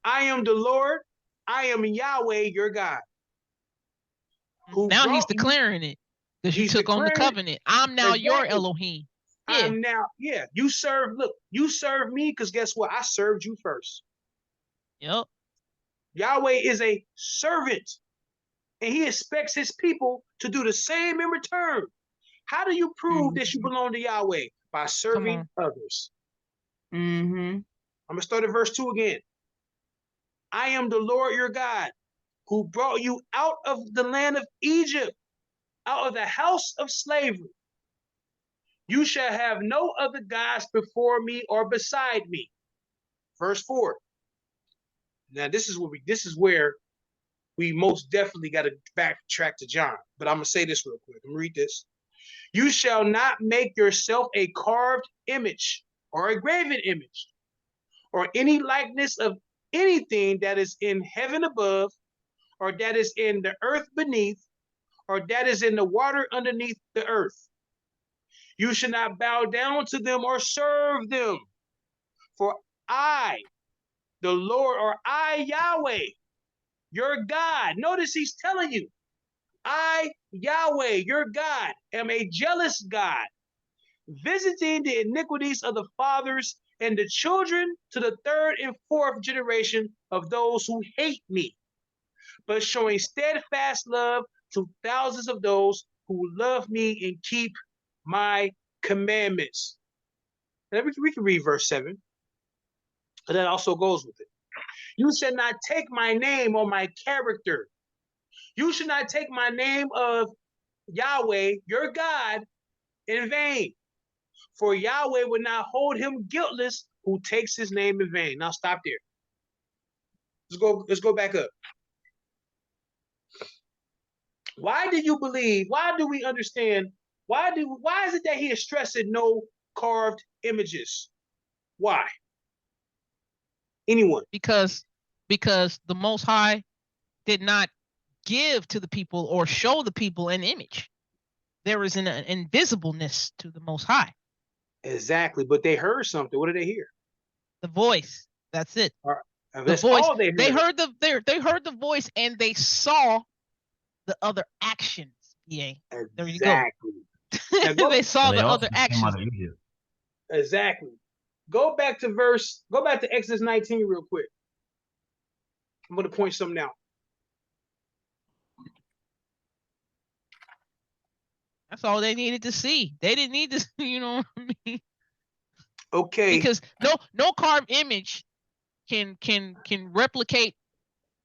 Speaker 3: I am the Lord, I am Yahweh, your God.
Speaker 1: Now he's declaring it because you took on the covenant. I'm now your Elohim.
Speaker 3: Yeah. I'm now, yeah, you serve me because guess what? I served you first.
Speaker 1: Yep.
Speaker 3: Yahweh is a servant and he expects his people to do the same in return. How do you prove that you belong to Yahweh? By serving others.
Speaker 4: Mm-hmm.
Speaker 3: I'm going to start at verse 2 again. I am the Lord your God, who brought you out of the land of Egypt, out of the house of slavery. You shall have no other gods before me or beside me. Verse 4. Now this is where we most definitely got to backtrack to John. But I'm gonna say this real quick. I'm gonna read this. You shall not make yourself a carved image or a graven image or any likeness of anything that is in heaven above, or that is in the earth beneath, or that is in the water underneath the earth. You should not bow down to them or serve them. For I, the Lord, or I, Yahweh, your God. Notice he's telling you, I, Yahweh, your God, am a jealous God, visiting the iniquities of the fathers and the children to the third and fourth generation of those who hate me, but showing steadfast love to thousands of those who love me and keep my commandments. And we can read verse 7, but that also goes with it. You shall not take my name or my character. You should not take my name of Yahweh, your God, in vain. For Yahweh would not hold him guiltless who takes his name in vain. Now stop there. Let's go back up. Why do you believe? Why do we understand? Why is it that he is stressing no carved images? Why? Anyone?
Speaker 1: Because the Most High did not give to the people or show the people an image. There is an invisibleness to the Most High.
Speaker 3: Exactly, but they heard something. What did they hear?
Speaker 1: The voice. That's it.
Speaker 3: That's
Speaker 1: the voice.
Speaker 3: all they heard.
Speaker 1: They heard the voice and they saw the other actions. Yeah. There you go.
Speaker 3: Exactly.
Speaker 1: They saw the other actions.
Speaker 3: Exactly. Go back to Exodus 19 real quick. I'm going to point something out.
Speaker 1: That's all they needed to see. They didn't need to, you know what I mean?
Speaker 3: Okay.
Speaker 1: Because no carved image can replicate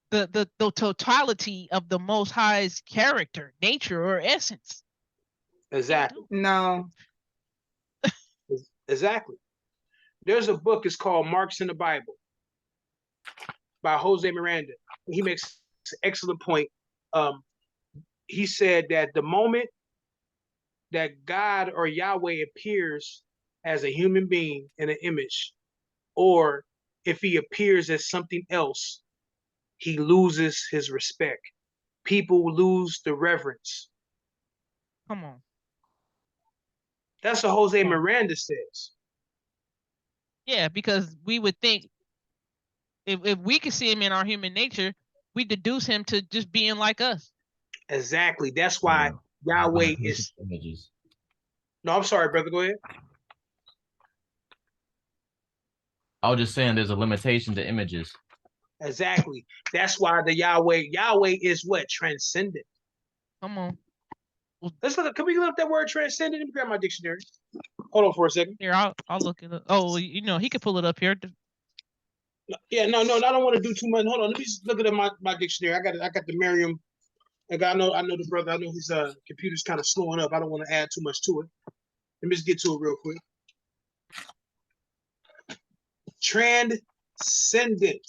Speaker 1: the totality of the Most High's character, nature, or essence.
Speaker 3: Exactly.
Speaker 4: No.
Speaker 3: Exactly. There's a book, it's called Marks in the Bible by Jose Miranda. He makes an excellent point. He said that the moment that God or Yahweh appears as a human being in an image, or if he appears as something else, he loses his respect. People lose the reverence.
Speaker 1: Come on.
Speaker 3: That's what Jose Miranda says.
Speaker 1: Yeah, because we would think if we could see him in our human nature, we deduce him to just being like us.
Speaker 3: Exactly. That's why Yahweh is images. No, I'm sorry, brother. Go ahead.
Speaker 2: I was just saying there's a limitation to images.
Speaker 3: Exactly. That's why the Yahweh is what? Transcendent.
Speaker 1: Come on.
Speaker 3: Well, let's look. Can we look up that word transcendent? Let me grab my dictionary. Hold on for a second.
Speaker 1: Here, I'll look it up. Oh, you know, he could pull it up here.
Speaker 3: Yeah, no, I don't want to do too much. Hold on, let me just look at my dictionary. I got the Merriam. I know the brother. I know his computer's kind of slowing up. I don't want to add too much to it. Let me just get to it real quick. Transcendent.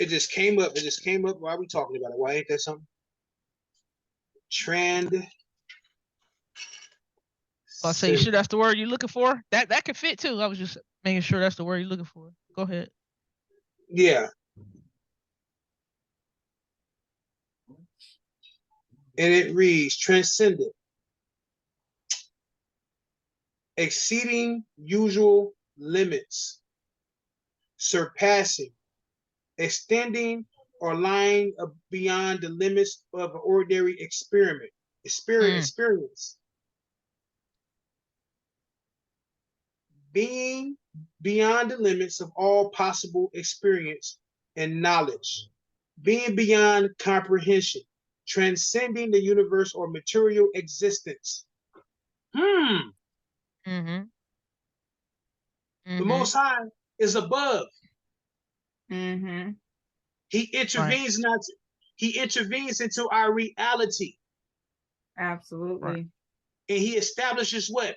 Speaker 3: It just came up. Why are we talking about it? Why ain't that something?
Speaker 1: I'll say, you sure that's the word you're looking for? That could fit too. I was just making sure that's the word you're looking for. Go ahead.
Speaker 3: Yeah. And it reads transcendent, exceeding usual limits, surpassing, extending, or lying beyond the limits of an ordinary experience. Being beyond the limits of all possible experience and knowledge, being beyond comprehension, transcending the universe or material existence.
Speaker 1: Mm-hmm.
Speaker 3: The Most High is above.
Speaker 4: Mm-hmm.
Speaker 3: He intervenes not. He intervenes into our reality.
Speaker 4: Absolutely.
Speaker 1: Right.
Speaker 3: And he establishes what?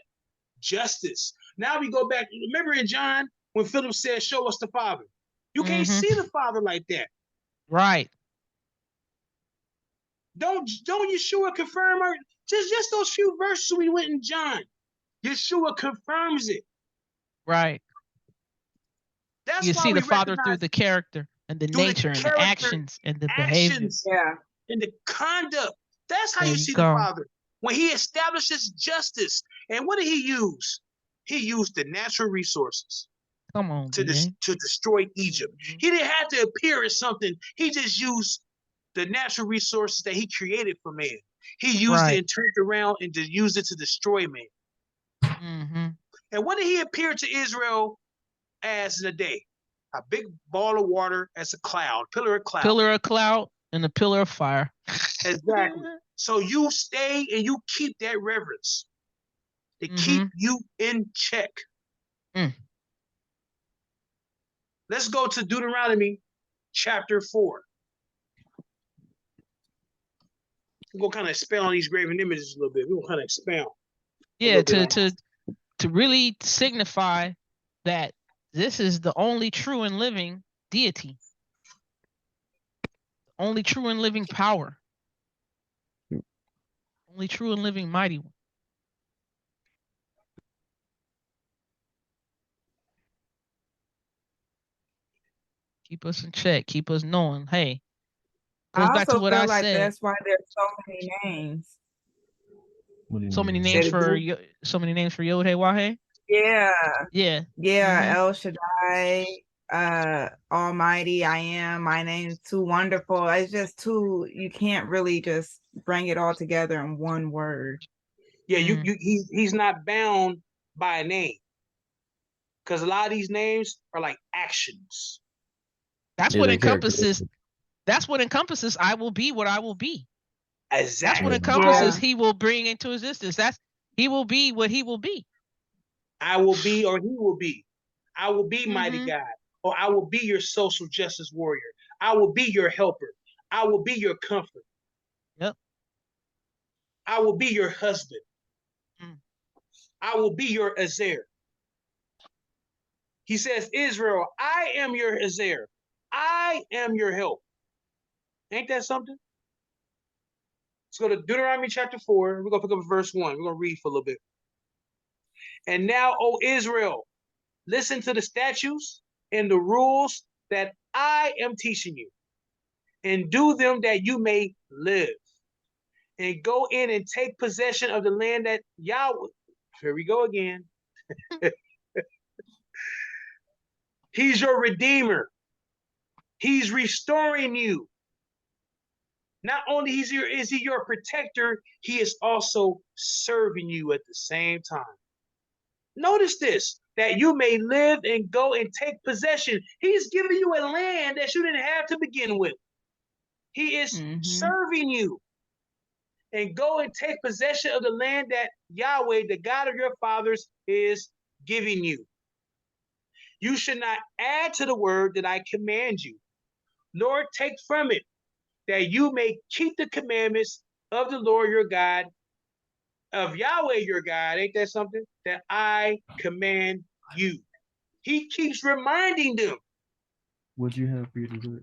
Speaker 3: Justice. Now we go back. Remember in John when Philip said, "Show us the Father." You can't see the Father like that.
Speaker 1: Right.
Speaker 3: Don't Yeshua confirm her? Just those few verses we went in John. Yeshua confirms it.
Speaker 1: Right.
Speaker 3: That's
Speaker 1: You
Speaker 3: why
Speaker 1: see
Speaker 3: we
Speaker 1: the Father
Speaker 3: recognize
Speaker 1: through the character and the
Speaker 3: through the
Speaker 1: nature and the
Speaker 3: character,
Speaker 1: actions and the behavior.
Speaker 3: actions,
Speaker 4: Yeah.
Speaker 3: and the conduct. That's how
Speaker 1: There
Speaker 3: you
Speaker 1: you
Speaker 3: see the
Speaker 1: go.
Speaker 3: Father. When he establishes justice. And what did he use? He used the natural resources
Speaker 1: Come on,
Speaker 3: to
Speaker 1: BA.
Speaker 3: destroy Egypt. He didn't have to appear as something. He just used the natural resources that he created for man. He used it and turned around and used it to destroy man. And what did he appear to Israel as in a day? A big ball of water as a cloud, pillar of cloud.
Speaker 1: Pillar of cloud and a pillar of fire.
Speaker 3: Exactly. So you stay and you keep that reverence to keep you in check. Let's go to Deuteronomy chapter 4. We're going to kind of expound on these graven images a little bit. We're going to kind of expound.
Speaker 1: Yeah, to really signify that this is the only true and living deity. Only true and living power. Only true and living mighty one. Keep us in check. Keep us knowing. Hey, goes back to what I
Speaker 4: like
Speaker 1: said.
Speaker 4: that's why there's so many names.
Speaker 1: So many names for YHWH.
Speaker 4: Yeah.
Speaker 1: Yeah.
Speaker 4: Yeah. El Shaddai, Almighty, I am. My name's too wonderful. It's just too. You can't really just bring it all together in one word.
Speaker 3: Yeah, he's not bound by a name, because a lot of these names are like actions.
Speaker 1: That's what encompasses. That's what encompasses. I will be what I will be.
Speaker 3: Exactly.
Speaker 1: That's what encompasses. He will bring into existence. That's he will be what he will be.
Speaker 3: I will be, or he will be. I will be mighty God, or I will be your social justice warrior. I will be your helper. I will be your comfort.
Speaker 1: Yep.
Speaker 3: I will be your husband. I will be your Azer. He says, Israel, I am your Azer. I am your help. Ain't that something? Let's go to Deuteronomy chapter 4. We're going to pick up verse 1. We're going to read for a little bit. And now, O Israel, listen to the statutes and the rules that I am teaching you, and do them that you may live. And go in and take possession of the land that Yahweh. Here we go again. He's your redeemer. He's restoring you. Not only is he your protector, he is also serving you at the same time. Notice this, that you may live and go and take possession. He's giving you a land that you didn't have to begin with. He is serving you. And go and take possession of the land that Yahweh, the God of your fathers, is giving you. You should not add to the word that I command you, nor take from it, that you may keep the commandments of the Lord your God, of Yahweh your God. Ain't that something? That I command you. He keeps reminding them.
Speaker 5: What do you have for you to do?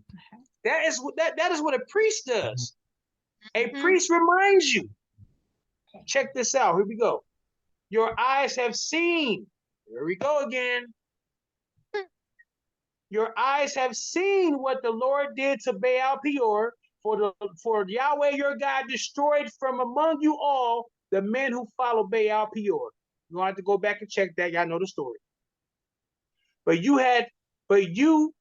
Speaker 3: That is what a priest does. A priest reminds you. Check this out. Here we go. Your eyes have seen. Here we go again. Your eyes have seen what the Lord did to Baal Peor, for Yahweh your God destroyed from among you all the men who follow Baal Peor. You don't have to go back and check that. Y'all know the story. But you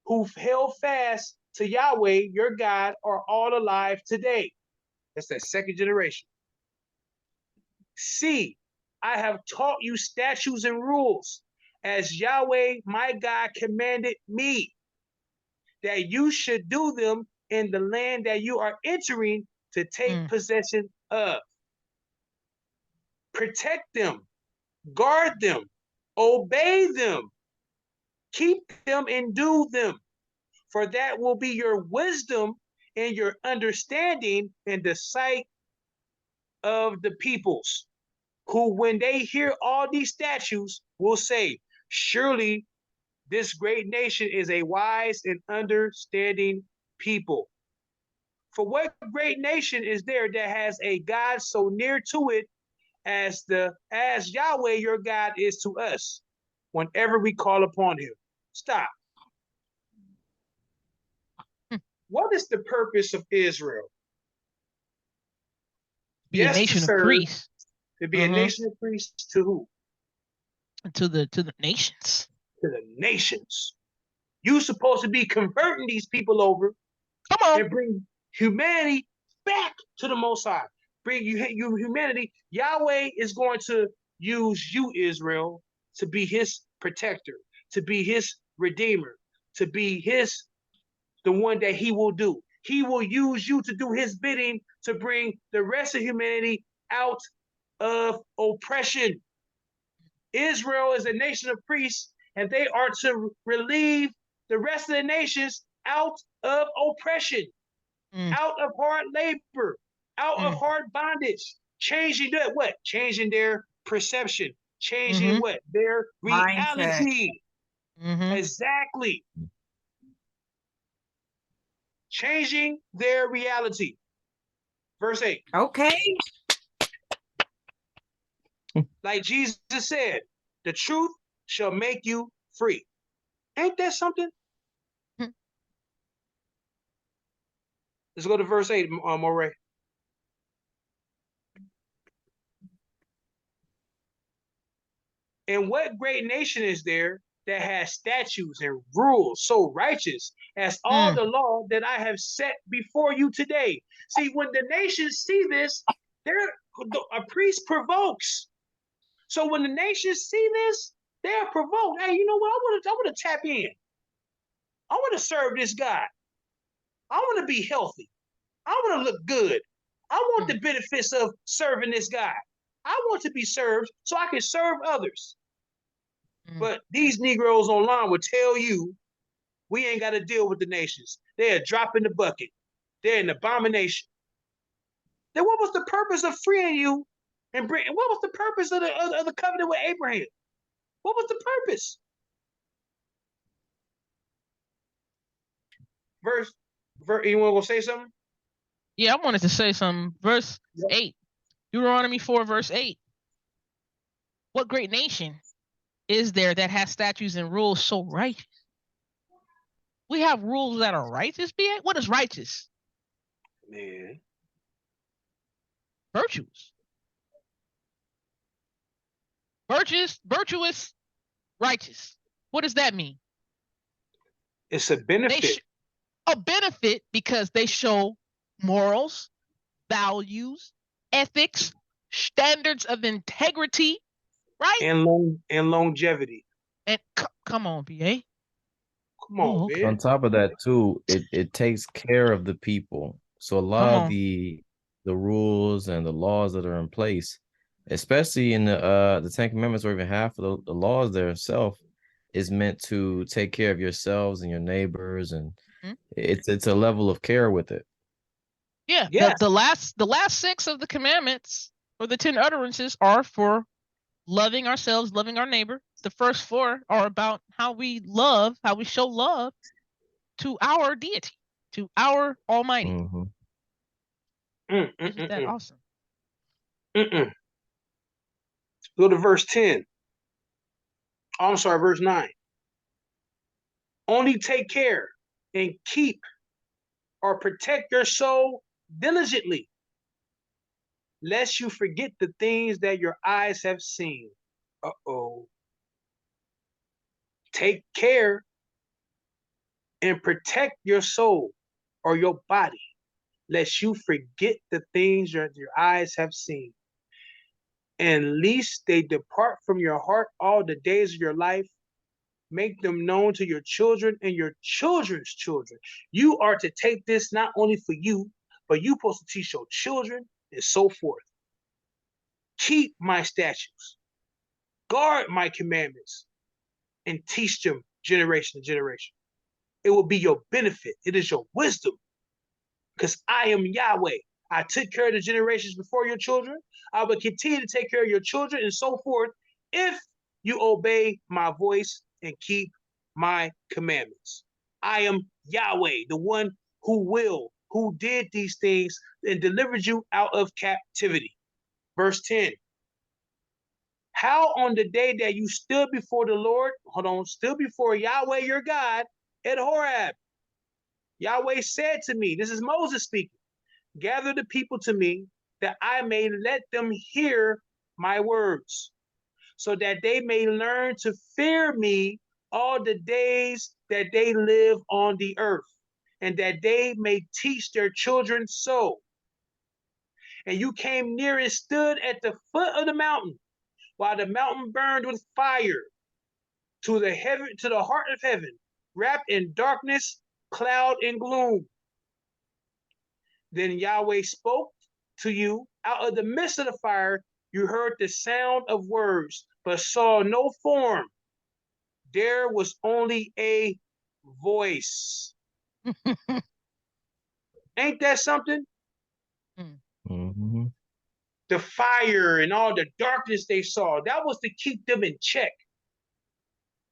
Speaker 3: who held fast to Yahweh your God are all alive today. That's that second generation. See, I have taught you statutes and rules, as Yahweh my God commanded me, that you should do them in the land that you are entering to take possession of. protect them, guard them, obey them, keep them and do them, for that will be your wisdom and your understanding in the sight of the peoples, who, when they hear all these statutes, will say, surely this great nation is a wise and understanding people. For what great nation is there that has a God so near to it as Yahweh your God is to us whenever we call upon him? Stop. What is the purpose of Israel?
Speaker 1: Be a
Speaker 3: Yes, to
Speaker 1: nation of
Speaker 3: serve,
Speaker 1: priests.
Speaker 3: to be a nation of priests to who?
Speaker 1: To the nations.
Speaker 3: To the nations. You're supposed to be converting these people over
Speaker 1: Come on.
Speaker 3: and bring humanity back to the Most High. Bring you humanity. Yahweh is going to use you, Israel, to be his protector, to be his redeemer, to be the one that he will do. He will use you to do his bidding to bring the rest of humanity out of oppression. Israel is a nation of priests, and they are to relieve the rest of the nations out of oppression, out of hard labor, out of hard bondage, changing their what? Changing their perception, changing what? Their reality. Exactly. Changing their reality. Verse 8.
Speaker 4: Okay.
Speaker 3: Like Jesus said, the truth shall make you free. Ain't that something? Let's go to verse 8, Moray. And what great nation is there that has statutes and rules so righteous as all the law that I have set before you today? See, when the nations see this, a priest provokes. So when the nations see this, they're provoked. Hey, you know what? I want to tap in. I want to serve this God. I want to be healthy. I want to look good. I want the benefits of serving this guy. I want to be served so I can serve others. But these Negroes online will tell you we ain't got to deal with the nations. They're a drop in the bucket. They're an abomination. Then what was the purpose of freeing you and what was the purpose of the covenant with Abraham? What was the purpose? Verse, you want to say something?
Speaker 1: Yeah, I wanted to say something. Verse 8. Deuteronomy 4, verse 8. What great nation is there that has statutes and rules so righteous? We have rules that are righteous, B.A.? What is righteous?
Speaker 3: Man.
Speaker 1: Virtuous. Virtuous, righteous. What does that mean?
Speaker 3: It's a benefit.
Speaker 1: A benefit because they show morals, values, ethics, standards of integrity, right?
Speaker 3: And longevity.
Speaker 1: And come on, BA.
Speaker 3: Come on, man.
Speaker 2: On top of that, too, it takes care of the people. So a lot of the rules and the laws that are in place, especially in the Ten Commandments, or even half of the laws there itself, is meant to take care of yourselves and your neighbors, and it's a level of care with it.
Speaker 1: Yeah, yes. The last 6 of the commandments, or the 10 utterances, are for loving ourselves, loving our neighbor. The first 4 are about how we show love to our deity, to our Almighty. Isn't that awesome?
Speaker 3: Go to verse 10. Oh, I'm sorry, verse 9. Only take care and keep or protect your soul diligently, lest you forget the things that your eyes have seen. Uh-oh. Take care and protect your soul or your body, lest you forget the things your eyes have seen. And lest they depart from your heart all the days of your life. Make them known to your children and your children's children. You are to take this not only for you, but you're supposed to teach your children and so forth. keep my statutes, guard my commandments, and teach them generation to generation. It will be your benefit. It is your wisdom. Because I am Yahweh. I took care of the generations before your children. I will continue to take care of your children and so forth if you obey my voice and keep my commandments. I am Yahweh, the one who did these things and delivered you out of captivity. Verse 10. How on the day that you stood before the Lord, stood before Yahweh your God at Horeb, Yahweh said to me, this is Moses speaking, gather the people to me that I may let them hear my words, so that they may learn to fear me all the days that they live on the earth, and that they may teach their children so. And you came near and stood at the foot of the mountain, while the mountain burned with fire to the heart of heaven, wrapped in darkness, cloud, and gloom. Then Yahweh spoke to you out of the midst of the fire. You heard the sound of words, but saw no form. There was only a voice. Ain't that something?
Speaker 2: Mm-hmm.
Speaker 3: The fire and all the darkness they saw, that was to keep them in check.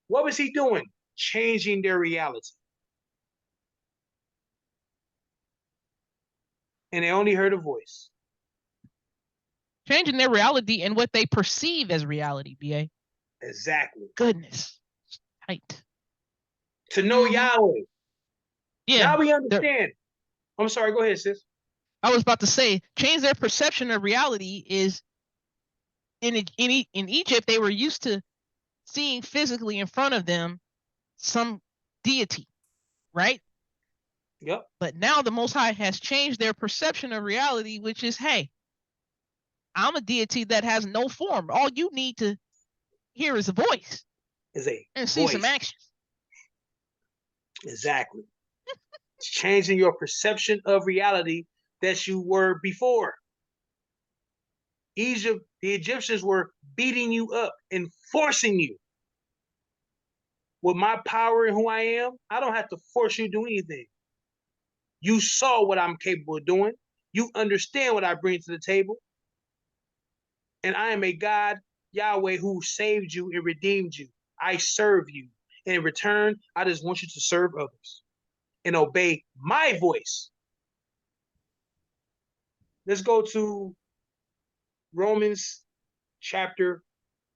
Speaker 3: What was he doing? Changing their reality. And they only heard a voice.
Speaker 1: Changing their reality and what they perceive as reality, BA.
Speaker 3: Exactly.
Speaker 1: Goodness. Right.
Speaker 3: To know Yahweh.
Speaker 1: Yeah.
Speaker 3: Now we understand. I'm sorry, go ahead, sis.
Speaker 1: I was about to say, change their perception of reality is in Egypt, they were used to seeing physically in front of them some deity, right?
Speaker 3: Yep.
Speaker 1: But now the Most High has changed their perception of reality, which is, hey, I'm a deity that has no form. All you need to hear is a voice. And see some action.
Speaker 3: Exactly. It's changing your perception of reality that you were before. Egypt, the Egyptians were beating you up and forcing you. With my power and who I am, I don't have to force you to do anything. You saw what I'm capable of doing. You understand what I bring to the table. And I am a God, Yahweh, who saved you and redeemed you. I serve you. And in return, I just want you to serve others and obey my voice. Let's go to Romans chapter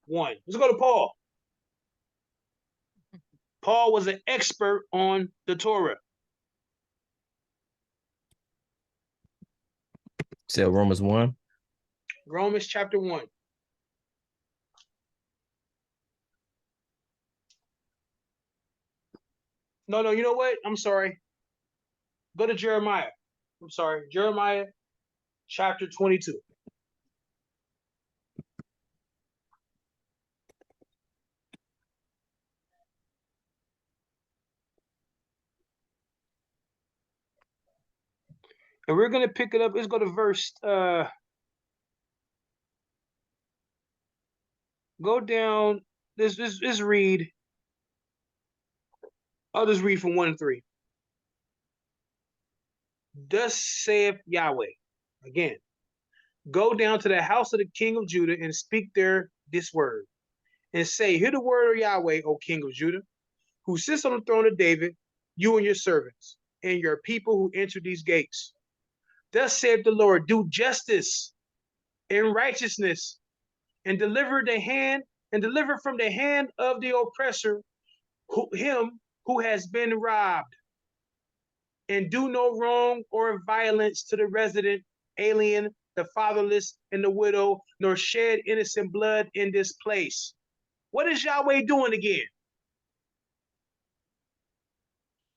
Speaker 3: 1. Let's go to Paul. Paul was an expert on the Torah.
Speaker 2: So Romans 1.
Speaker 3: Romans chapter 1. No, you know what? I'm sorry. Go to Jeremiah. I'm sorry. Jeremiah chapter 22. And we're going to pick it up. Let's go to verse, go down. Let's read. I'll just read from 1 and 3. Thus saith Yahweh, again, go down to the house of the king of Judah and speak there this word, and say, hear the word of Yahweh, O king of Judah, who sits on the throne of David, you and your servants, and your people who enter these gates. Thus saith the Lord, do justice and righteousness, and deliver from the hand of the oppressor him who has been robbed, and do no wrong or violence to the resident, alien, the fatherless, and the widow, nor shed innocent blood in this place. What is Yahweh doing again?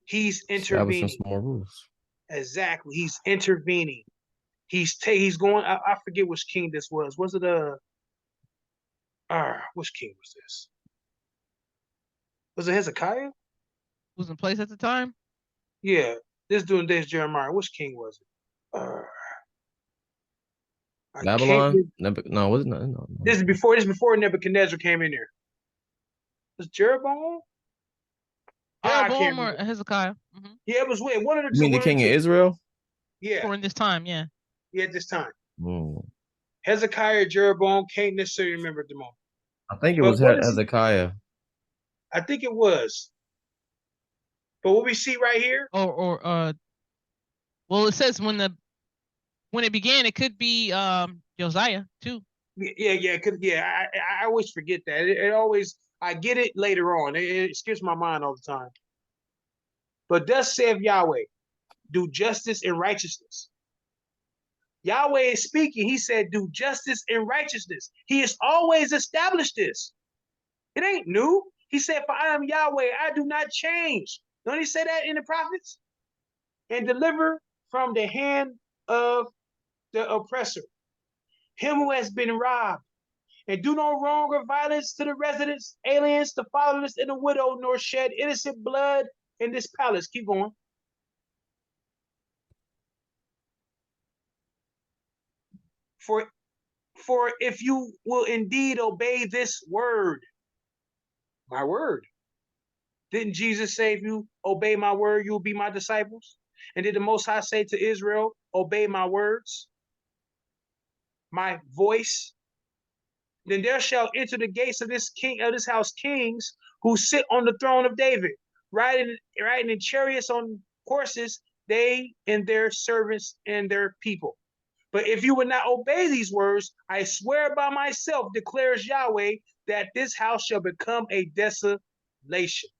Speaker 3: He's intervening.
Speaker 2: Establishing some more rules.
Speaker 3: Exactly. He's intervening. He's going. I forget which king this was. Was it which king was this? Was it Hezekiah?
Speaker 1: Was in place at the time?
Speaker 3: Yeah. This Jeremiah. Which king was it? I can't.
Speaker 2: Babylon? No, was it not? No.
Speaker 3: This is before Nebuchadnezzar came in there. Was Jeroboam? I can't
Speaker 1: Jeroboam or
Speaker 3: remember.
Speaker 1: Hezekiah. Mm-hmm.
Speaker 3: Yeah, it was weird. One of the
Speaker 2: You
Speaker 3: two.
Speaker 2: mean the
Speaker 3: One of
Speaker 2: king
Speaker 3: the
Speaker 2: of
Speaker 3: two.
Speaker 2: Israel?
Speaker 3: Yeah,
Speaker 1: During this time, yeah.
Speaker 3: yeah, at this time.
Speaker 2: Mm.
Speaker 3: Hezekiah, Jeroboam, can't necessarily remember at the moment.
Speaker 2: I think it
Speaker 3: But
Speaker 2: was
Speaker 3: what is it?
Speaker 2: Hezekiah.
Speaker 3: I think it was. But what we see right here,
Speaker 1: Well, it says when it began, it could be Josiah too.
Speaker 3: yeah, I always forget that. It always, I get it later on. It skips my mind all the time. But thus saith Yahweh, do justice and righteousness. Yahweh is speaking. He said, do justice and righteousness. He has always established this. It ain't new. He said, for I am Yahweh, I do not change. Don't he say that in the prophets? And deliver from the hand of the oppressor, him who has been robbed, and do no wrong or violence to the residents, aliens, the fatherless, and the widow, nor shed innocent blood in this palace. Keep going. For if you will indeed obey this word, my word. Didn't Jesus say, if you obey my word, you will be my disciples? And did the Most High say to Israel, obey my words, my voice? Then there shall enter the gates of this king of this house kings who sit on the throne of David, riding in chariots on horses, they and their servants and their people. But if you would not obey these words, I swear by myself, declares Yahweh, that this house shall become a desolation.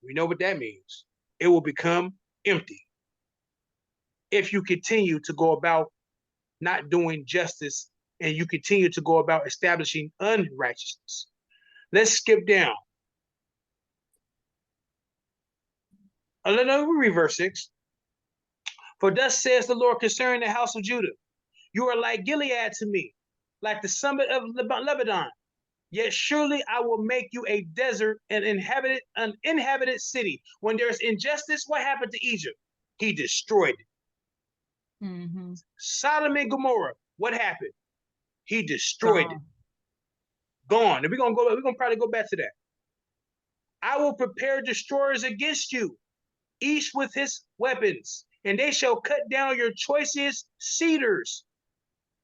Speaker 3: We know what that means. It will become empty if you continue to go about not doing justice and you continue to go about establishing unrighteousness. Let's skip down. Let me read verse 6. For thus says the Lord concerning the house of Judah, you are like Gilead to me, like the summit of Lebanon. Yet surely I will make you a desert and an inhabited city. When there's injustice, what happened to Egypt? He destroyed it.
Speaker 1: Mm-hmm.
Speaker 3: Sodom and Gomorrah, what happened? He destroyed it. Gone. And we're gonna probably go back to that. I will prepare destroyers against you, each with his weapons, and they shall cut down your choicest cedars.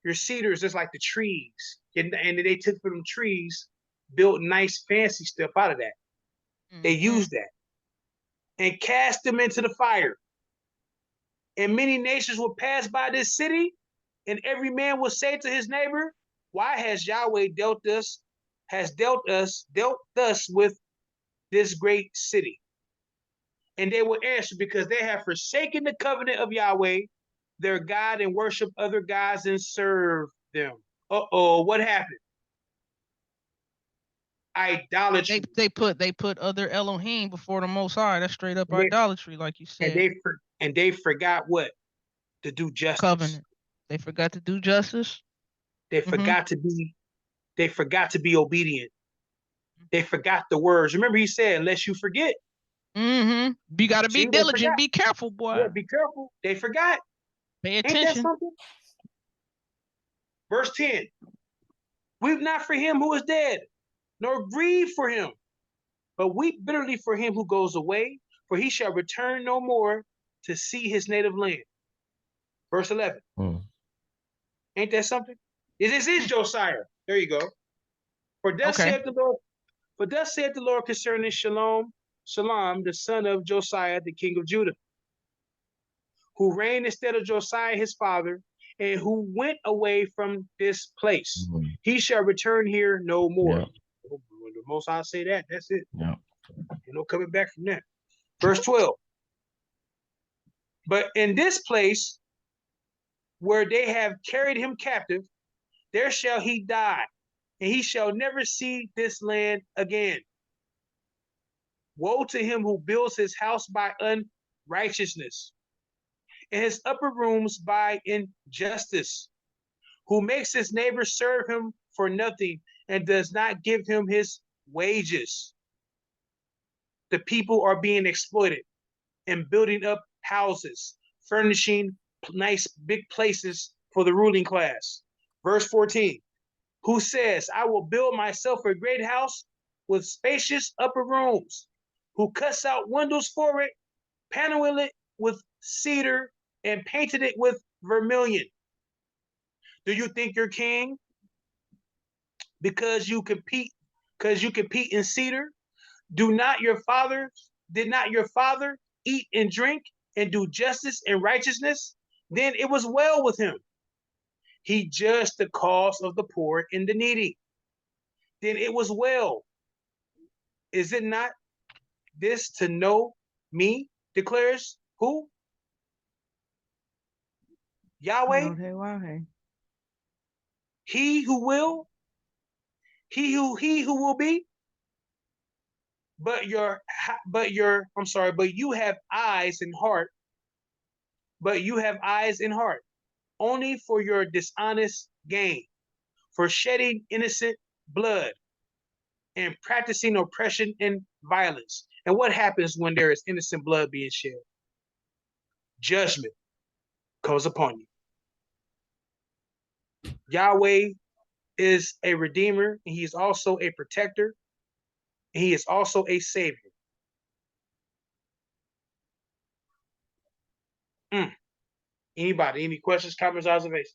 Speaker 3: Your cedars is like the trees. And they took from them trees, built nice fancy stuff out of that. Mm-hmm. They used that. And cast them into the fire. And many nations will pass by this city, and every man will say to his neighbor, why has Yahweh dealt us with this great city? And they will answer, because they have forsaken the covenant of Yahweh, their God, and worship other gods and serve them. What happened? Idolatry.
Speaker 1: They put other Elohim before the Most High. That's straight up idolatry, like you said.
Speaker 3: And they forgot what? To do justice.
Speaker 1: Covenant. They forgot to do justice.
Speaker 3: They forgot to be obedient. They forgot the words. Remember, he said, unless you forget.
Speaker 1: Mm-hmm. You got to be diligent. Be careful, boy.
Speaker 3: Yeah, be careful. They forgot.
Speaker 1: Pay attention.
Speaker 3: Ain't that something? Verse 10. Weep not for him who is dead, nor grieve for him, but weep bitterly for him who goes away, for he shall return no more to see his native land. Verse 11. Ain't that something? This is Josiah. There you go. For thus saith the Lord concerning Shalom, the son of Josiah, the king of Judah, who reigned instead of Josiah his father, and who went away from this place. He shall return here no more. When the Most High say that, that's it.
Speaker 2: Yeah.
Speaker 3: No coming back from that. Verse 12. But in this place where they have carried him captive, there shall he die, and he shall never see this land again. Woe to him who builds his house by unrighteousness, and his upper rooms by injustice, who makes his neighbor serve him for nothing and does not give him his wages. The people are being exploited and building up houses, furnishing nice big places for the ruling class. Verse 14, who says, I will build myself a great house with spacious upper rooms, who cuts out windows for it, paneled it with cedar, and painted it with vermilion. Do you think you're king because you compete in cedar? Did not your father eat and drink and do justice and righteousness? Then it was well with him. He judged the cause of the poor and the needy. Then it was well. Is it not this to know me, declares who? Yahweh.
Speaker 4: YHWH.
Speaker 3: He who will be. But you have eyes and heart. But you have eyes and heart only for your dishonest gain, for shedding innocent blood and practicing oppression and violence. And what happens when there is innocent blood being shed? Judgment comes upon you. Yahweh is a redeemer, and he is also a protector, and he is also a savior. Anybody, any questions, comments, observations?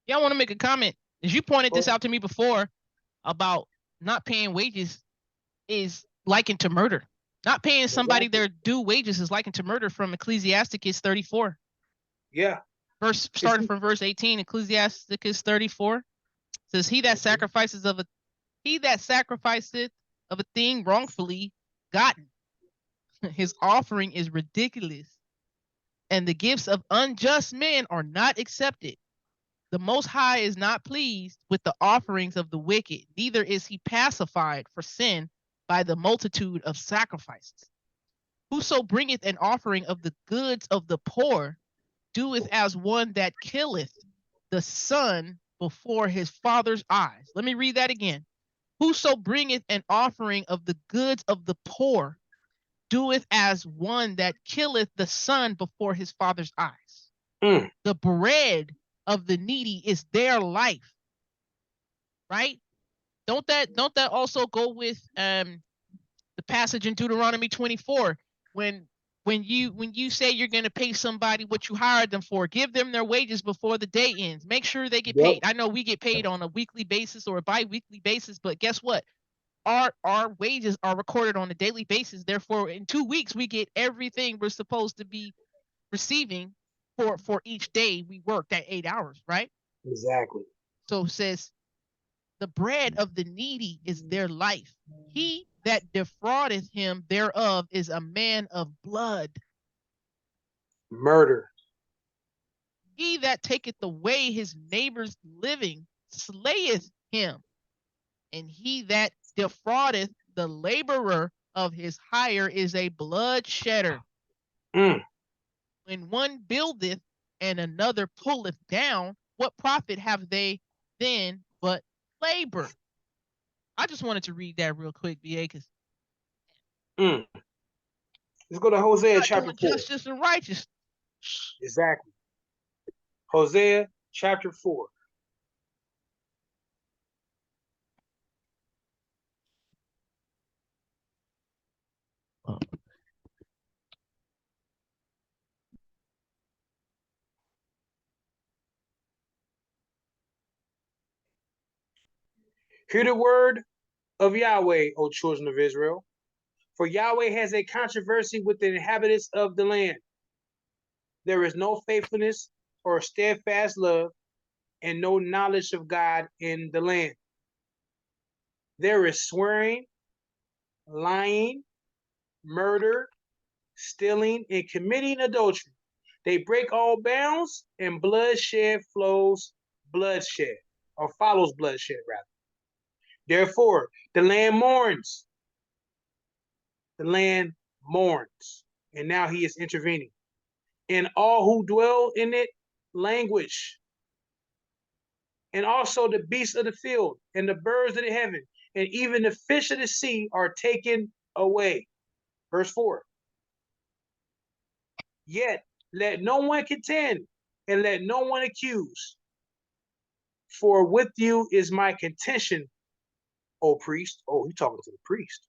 Speaker 1: Yeah, I want to make a comment. As you pointed this out to me before about not paying wages is likened to murder. Not paying somebody their due wages is likened to murder from Ecclesiasticus 34.
Speaker 3: Yeah.
Speaker 1: Starting from verse 18, Ecclesiasticus 34 says, He that sacrificeth of a thing wrongfully gotten, his offering is ridiculous, and the gifts of unjust men are not accepted. The Most High is not pleased with the offerings of the wicked, neither is he pacified for sin by the multitude of sacrifices. Whoso bringeth an offering of the goods of the poor doeth as one that killeth the son before his father's eyes. Let me read that again. Whoso bringeth an offering of the goods of the poor doeth as one that killeth the son before his father's eyes. The bread of the needy is their life, right? Don't that also go with the passage in Deuteronomy 24 when you say you're going to pay somebody what you hired them for, give them their wages before the day ends. Make sure they get paid. I know we get paid on a weekly basis or a bi-weekly basis, but guess what? Our wages are recorded on a daily basis. Therefore, in 2 weeks, we get everything we're supposed to be receiving for each day we worked at 8 hours, right?
Speaker 3: Exactly.
Speaker 1: So it says, the bread of the needy is their life. He that defraudeth him thereof is a man of blood.
Speaker 3: Murder.
Speaker 1: He that taketh away his neighbor's living slayeth him. And he that defraudeth the laborer of his hire is a blood shedder. When one buildeth and another pulleth down, what profit have they then but labor? I just wanted to read that real quick, BA, because
Speaker 3: let's go to Hosea chapter 4.
Speaker 1: Justice and righteousness.
Speaker 3: Exactly. Hosea chapter 4. Hear the word of Yahweh, O children of Israel. For Yahweh has a controversy with the inhabitants of the land. There is no faithfulness or steadfast love, and no knowledge of God in the land. There is swearing, lying, murder, stealing, and committing adultery. They break all bounds, and bloodshed follows bloodshed, rather. Therefore, the land mourns. The land mourns. And now he is intervening. And all who dwell in it languish. And also the beasts of the field, and the birds of the heaven, and even the fish of the sea are taken away. Verse 4. Yet let no one contend, and let no one accuse. For with you is my contention, O priest. Oh, he's talking to the priest.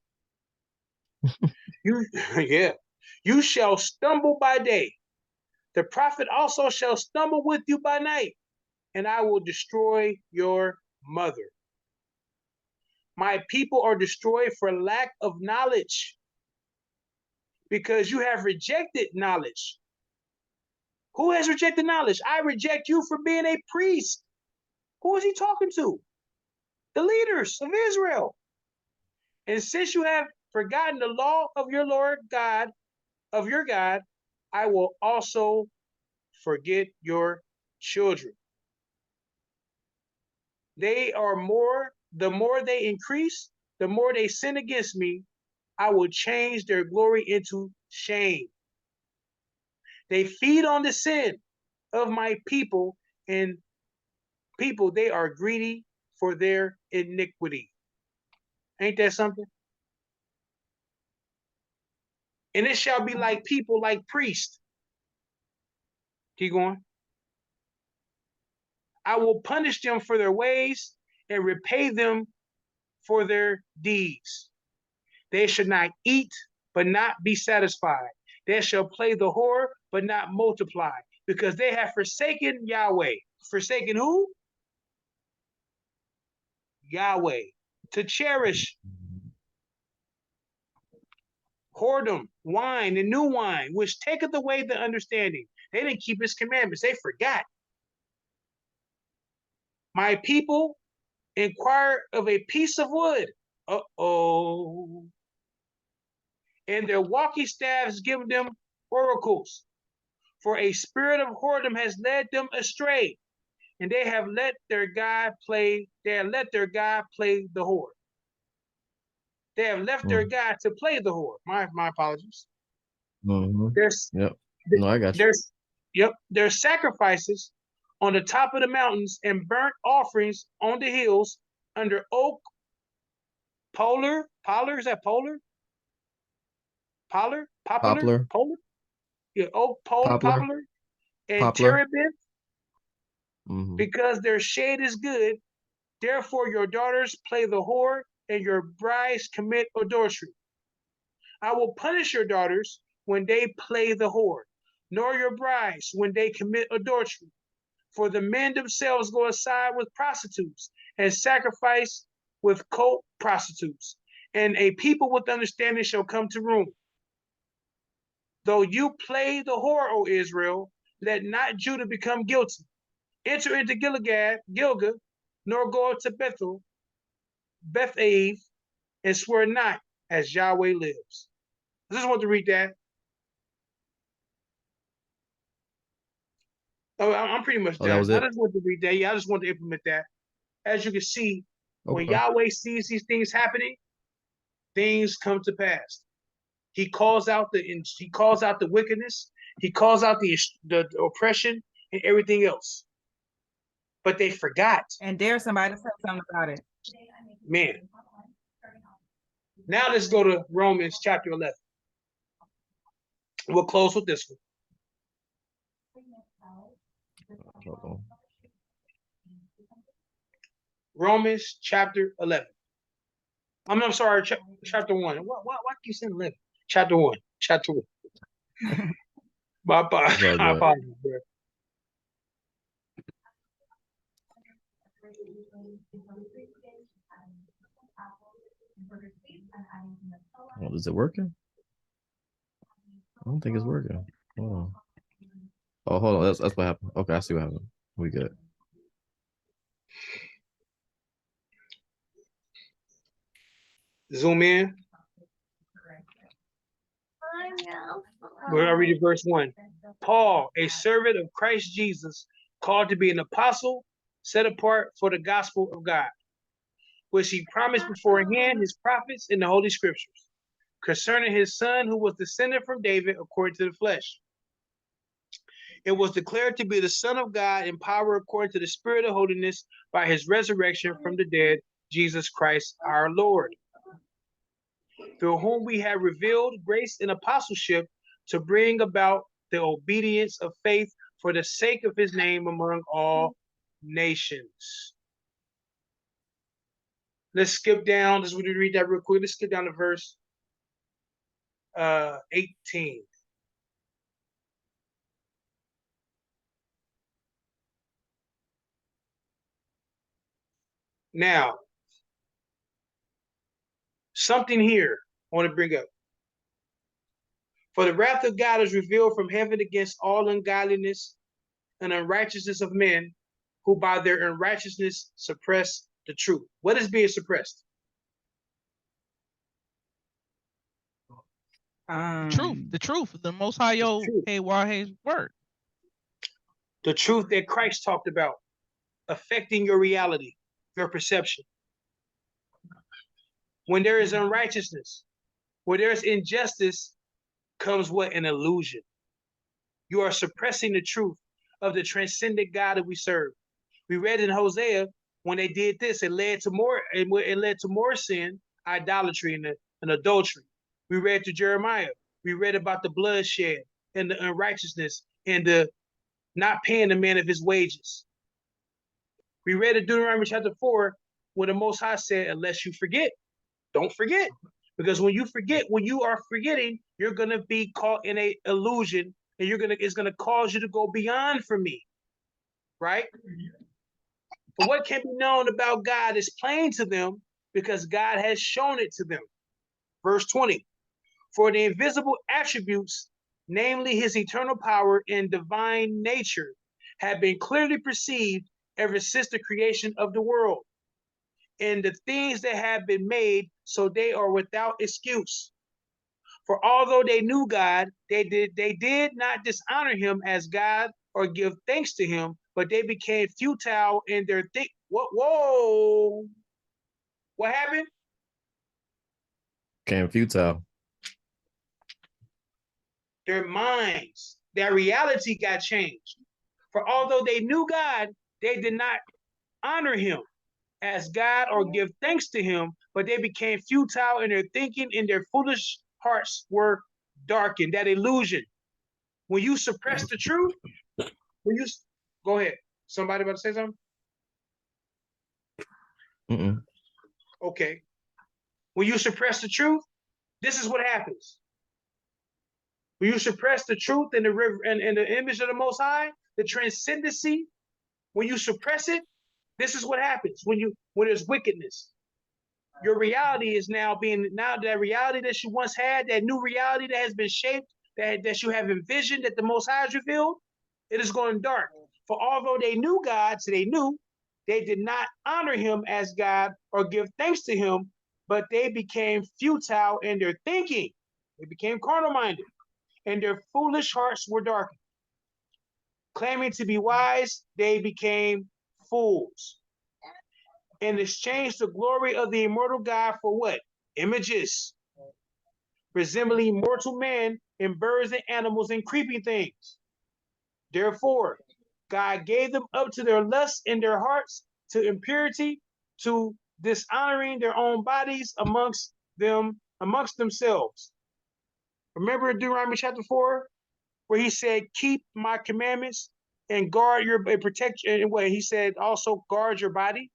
Speaker 3: You, yeah. You shall stumble by day. The prophet also shall stumble with you by night, and I will destroy your mother. My people are destroyed for lack of knowledge, because you have rejected knowledge. Who has rejected knowledge? I reject you for being a priest. Who is he talking to? The leaders of Israel. And since you have forgotten the law of your Lord God, of your God, I will also forget your children. They are more, the more they increase, the more they sin against me, I will change their glory into shame. They feed on the sin of my people, and people, they are greedy for their iniquity. Ain't that something? And it shall be like people, like priests. Keep going. I will punish them for their ways and repay them for their deeds. They should not eat, but not be satisfied. They shall play the whore, but not multiply, because they have forsaken Yahweh. Forsaken who? Yahweh. To cherish whoredom, wine, and new wine, which taketh away the understanding. They didn't keep his commandments. They forgot. My people inquire of a piece of wood. Uh-oh. And their walking staffs give them oracles. For a spirit of whoredom has led them astray, and they have let their God play, they have let their God play the whore. They have left their God to play the whore. My apologies. There's
Speaker 2: Yep. No, I got you.
Speaker 3: There's sacrifices on the top of the mountains and burnt offerings on the hills under oak, polar, is that polar? Poplar? Polar? Yeah, oak, poplar, and terebinth, because their shade is good. Therefore your daughters play the whore, and your brides commit adultery. I will punish your daughters when they play the whore, nor your brides when they commit adultery. For the men themselves go aside with prostitutes and sacrifice with co-prostitutes, and a people with understanding shall come to ruin. Though you play the whore, O Israel, let not Judah become guilty. Enter into Gilgal, nor go up to Beth-Aven, and swear not, as Yahweh lives. I just want to read that. Oh, I'm pretty much done.
Speaker 2: That was it?
Speaker 3: I just want to read that. Yeah, I just want to implement that. As you can see, when Yahweh sees these things happening, things come to pass. He calls out the wickedness. He calls out the oppression and everything else. But they forgot.
Speaker 4: And dare somebody to say something about it.
Speaker 3: Man. Now let's go to Romans chapter 11. We'll close with this one. Romans chapter 11. I'm sorry, chapter 1. Why do you say 11? Chapter 1. Chapter 1. My apologies, bro.
Speaker 2: Well, is it working? I don't think it's working. Hold on. Oh, hold on. That's what happened. Okay, I see what happened. We good.
Speaker 3: Zoom in. We're gonna read verse 1. Paul, a servant of Christ Jesus, called to be an apostle, set apart for the gospel of God, which he promised beforehand his prophets in the Holy Scriptures, concerning his son who was descended from David according to the flesh. It was declared to be the Son of God in power according to the Spirit of holiness by his resurrection from the dead, Jesus Christ our Lord, through whom we have revealed grace and apostleship to bring about the obedience of faith for the sake of his name among all nations. Let's skip down. Let's read that real quick. Let's skip down to verse 18. Now, something here I want to bring up. For the wrath of God is revealed from heaven against all ungodliness and unrighteousness of men who by their unrighteousness suppress the truth. What is being suppressed?
Speaker 1: The truth, the Most High YHWH word.
Speaker 3: The truth that Christ talked about affecting your reality, your perception. When there is unrighteousness, where there is injustice, comes what? An illusion. You are suppressing the truth of the transcendent God that we serve. We read in Hosea, when they did this, it led to more sin, idolatry, and adultery. We read to Jeremiah. We read about the bloodshed and the unrighteousness and the not paying the man of his wages. We read in Deuteronomy chapter 4, when the Most High said, unless you forget, don't forget. Because when you forget, when you are forgetting, you're going to be caught in a illusion, and it's going to cause you to go beyond for me, right? For what can be known about God is plain to them, because God has shown it to them. Verse 20, for the invisible attributes, namely his eternal power and divine nature, have been clearly perceived ever since the creation of the world, and the things that have been made, so they are without excuse. For although they knew God, they did not dishonor him as God or give thanks to him, but they became futile in their Whoa! What happened?
Speaker 2: Became futile.
Speaker 3: Their minds, their reality got changed. For although they knew God, they did not honor him as God or give thanks to him, but they became futile in their thinking, and their foolish hearts were darkened. That illusion. When you suppress the truth, go ahead. Somebody about to say something? Okay. When you suppress the truth, this is what happens. When you suppress the truth in the river and in the image of the Most High, the transcendency, when you suppress it, this is what happens when there's wickedness. Your reality is now that reality that you once had, that new reality that has been shaped, that you have envisioned, that the Most High has revealed, it is going dark. For although they knew God, so they did not honor him as God or give thanks to him, but they became futile in their thinking. They became carnal-minded, and their foolish hearts were darkened. Claiming to be wise, they became fools, and exchanged the glory of the immortal God for what? Images, resembling mortal men and birds and animals and creeping things. Therefore, God gave them up to their lusts in their hearts, to impurity, to dishonoring their own bodies amongst themselves. Remember in Deuteronomy chapter 4, where he said, keep my commandments and guard and protect, and what he said, also guard your body,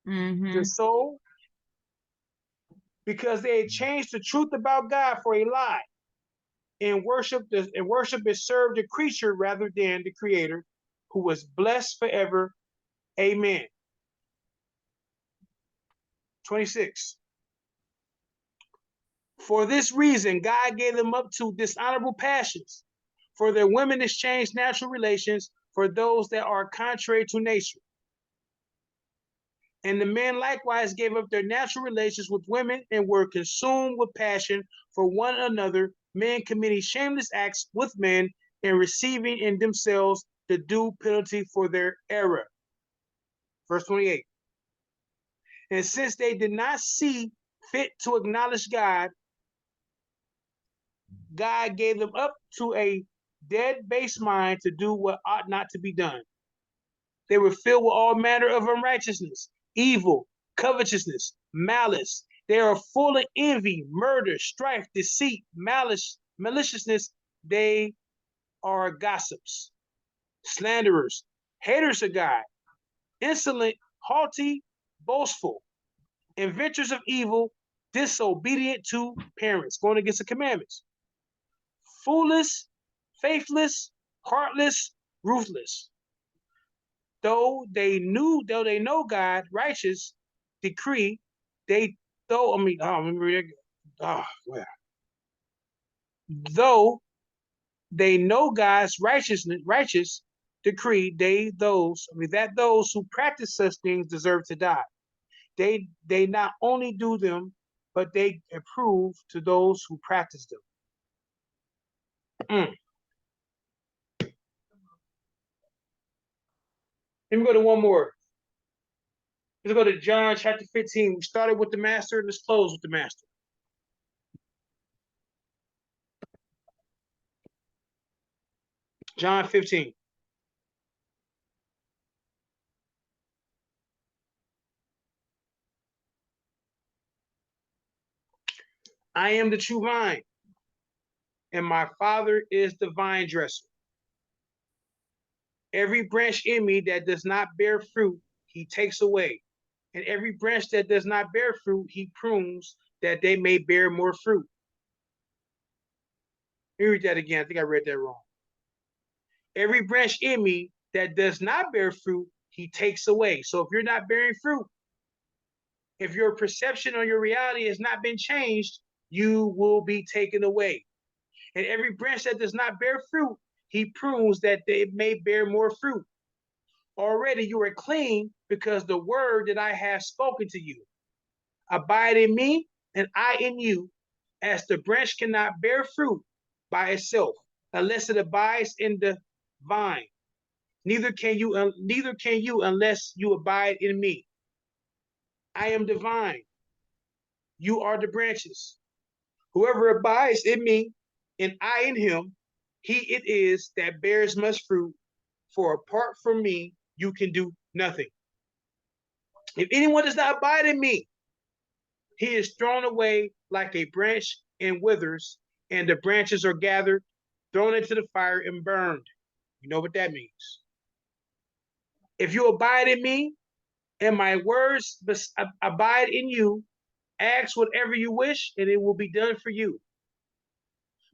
Speaker 3: your soul, because they had changed the truth about God for a lie, and worship and serve the creature rather than the creator, who was blessed forever. Amen. 26. For this reason, God gave them up to dishonorable passions, for their women exchanged natural relations for those that are contrary to nature. And the men likewise gave up their natural relations with women and were consumed with passion for one another, men committing shameless acts with men and receiving in themselves the due penalty for their error. Verse 28. And since they did not see fit to acknowledge God, God gave them up to a dead base mind to do what ought not to be done. They were filled with all manner of unrighteousness, evil, covetousness, malice. They are full of envy, murder, strife, deceit, maliciousness. They are gossips, slanderers, haters of God, insolent, haughty, boastful, inventors of evil, disobedient to parents, going against the commandments, foolish, faithless, heartless, ruthless. Though they know God, righteous decree, they though I mean, oh, let me read it. Oh, well. Though they know God's righteous decree, that those who practice such things deserve to die. They not only do them, but they approve to those who practice them. Let me go to one more. Let's go to John chapter 15. We started with the master. Let's close with the master. John 15. I am the true vine, and my Father is the vine dresser. Every branch in me that does not bear fruit, he takes away. And every branch that does not bear fruit, he prunes that they may bear more fruit. Let me read that again. I think I read that wrong. Every branch in me that does not bear fruit, he takes away. So if you're not bearing fruit, if your perception or your reality has not been changed, you will be taken away. And every branch that does not bear fruit, he prunes that they may bear more fruit. Already you are clean because the word that I have spoken to you. Abide in me and I in you, as the branch cannot bear fruit by itself unless it abides in the vine. Neither can you unless you abide in me. I am the vine. You are the branches. Whoever abides in me and I in him, he it is that bears much fruit, for apart from me, you can do nothing. If anyone does not abide in me, he is thrown away like a branch and withers, and the branches are gathered, thrown into the fire, and burned. You know what that means. If you abide in me, and my words abide in you, ask whatever you wish, and it will be done for you.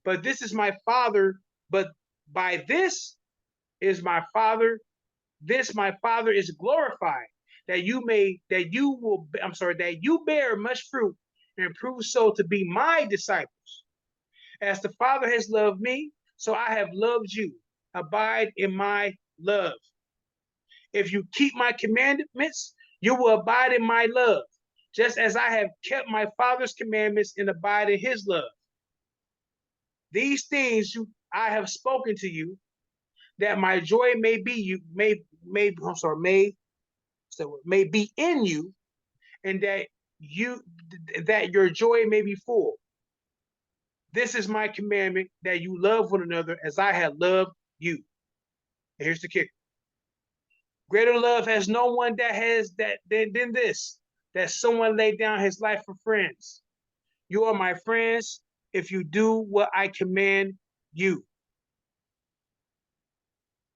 Speaker 3: But this is my Father, but by this is my Father, this my Father is glorified, that you bear much fruit and prove so to be my disciples. As the Father has loved me, so I have loved you. Abide in my love. If you keep my commandments, you will abide in my love, just as I have kept my Father's commandments and abide in his love. These things I have spoken to you, that my joy may be in you, and that your joy may be full. This is my commandment, that you love one another as I have loved you. And here's the kicker. Greater love has no one than this, that someone laid down his life for friends. You are my friends if you do what I command you.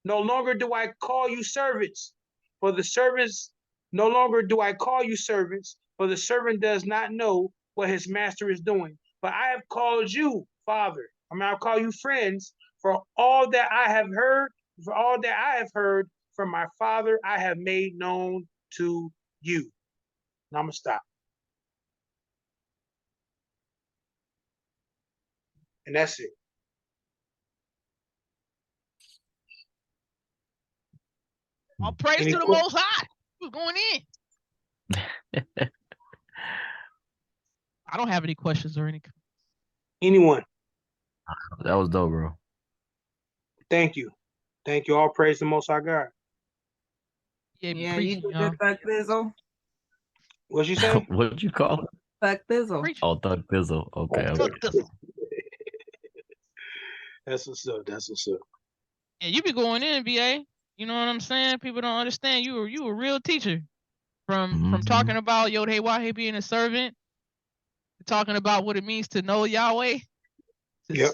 Speaker 3: No longer do I call you servants, for the servants for the servant does not know what his master is doing. But I have called you, Father. I'll call you friends, for all that I have heard from my Father, I have made known to you. Now I'm gonna stop. And that's it.
Speaker 1: All praise to the Most High. Who's going in? I don't have any questions or anything.
Speaker 3: Anyone?
Speaker 6: That was dope, bro.
Speaker 3: Thank you. Thank you. All praise the Most High God.
Speaker 4: Yeah, you did the Thug Thizzle.
Speaker 3: What'd you say?
Speaker 6: What'd you call it?
Speaker 4: Thug Thizzle.
Speaker 6: Oh, Thug Thizzle. Okay.
Speaker 1: Thug Thizzle.
Speaker 3: That's what's up. That's what's up.
Speaker 1: Yeah, you be going in, BA. You know what I'm saying? People don't understand. You a real teacher. From talking about YHWH being a servant, to talking about what it means to know Yahweh.
Speaker 3: Yep.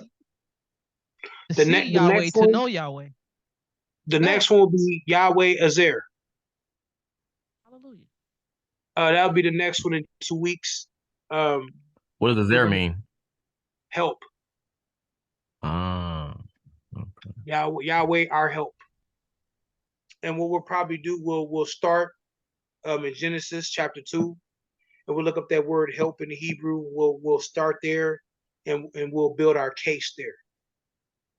Speaker 1: To
Speaker 3: The
Speaker 1: see
Speaker 3: next, the
Speaker 1: Yahweh,
Speaker 3: next
Speaker 1: to
Speaker 3: one,
Speaker 1: know Yahweh.
Speaker 3: the
Speaker 1: Go
Speaker 3: next
Speaker 1: ahead.
Speaker 3: one will be Yahweh Azer.
Speaker 1: Hallelujah.
Speaker 3: That'll be the next one in 2 weeks.
Speaker 6: What does the
Speaker 3: We're
Speaker 6: there
Speaker 3: gonna
Speaker 6: mean?
Speaker 3: help.
Speaker 6: Ah,
Speaker 3: Yahweh, our help. And what we'll probably do, we'll start in Genesis chapter 2, and we'll look up that word help in the Hebrew. We'll start there, and we'll build our case there.